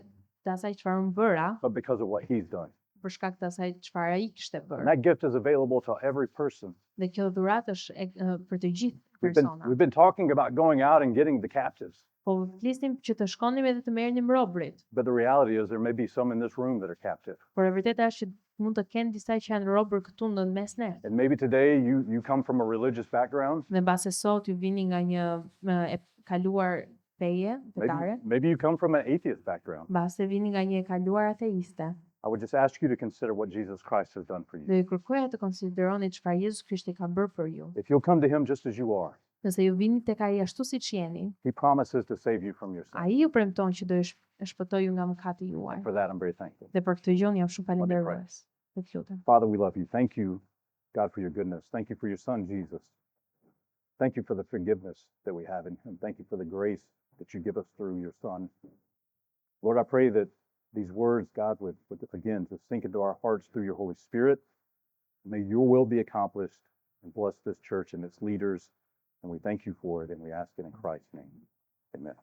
asaj çfarë unë bëra, but because of what he's done. për shkak të asaj çfarë ai kishte And bërë. that gift is available to every person. Dhe kjo dhuratë është për të gjithë We've persona. been talking about going out and getting the captives. Po flisnim që të shkonim edhe të merrnim robrit, But the reality is there may be some in this room that are captive. por e vërteta është që mund të kenë disa që janë robër këtu në mes ne. And maybe today you come from a religious background. Dhe mbase sot ju vini nga një e kaluar feje, fetare, Maybe you come from an atheist background. mbase vini nga një e kaluar ateiste. I would just ask you to consider what Jesus Christ has done for you. Dhe ju kërkoja të konsideroni çfarë Jezus Krishti ka bërë për ju. If you'll come to him just as you are, Nëse ju vini tek ai ashtu siç jeni, he promises to save you from your sin. ai ju premton që do ju shpëtoj ju nga mëkati juaj. For that, I'm very thankful. Dhe për këtë gjë unë jam shumë Let me pray. falënderues. Ju lutem. Father, we love you. Thank you, God, for your goodness. Thank you for your son, Jesus. Thank you for the forgiveness that we have in him. Thank you for the grace that you give us through your son. Lord, I pray that these words, God, would again, to sink into our hearts through your Holy Spirit. May your will be accomplished and bless this church and its leaders. And we thank you for it and we ask it in Christ's name. Amen.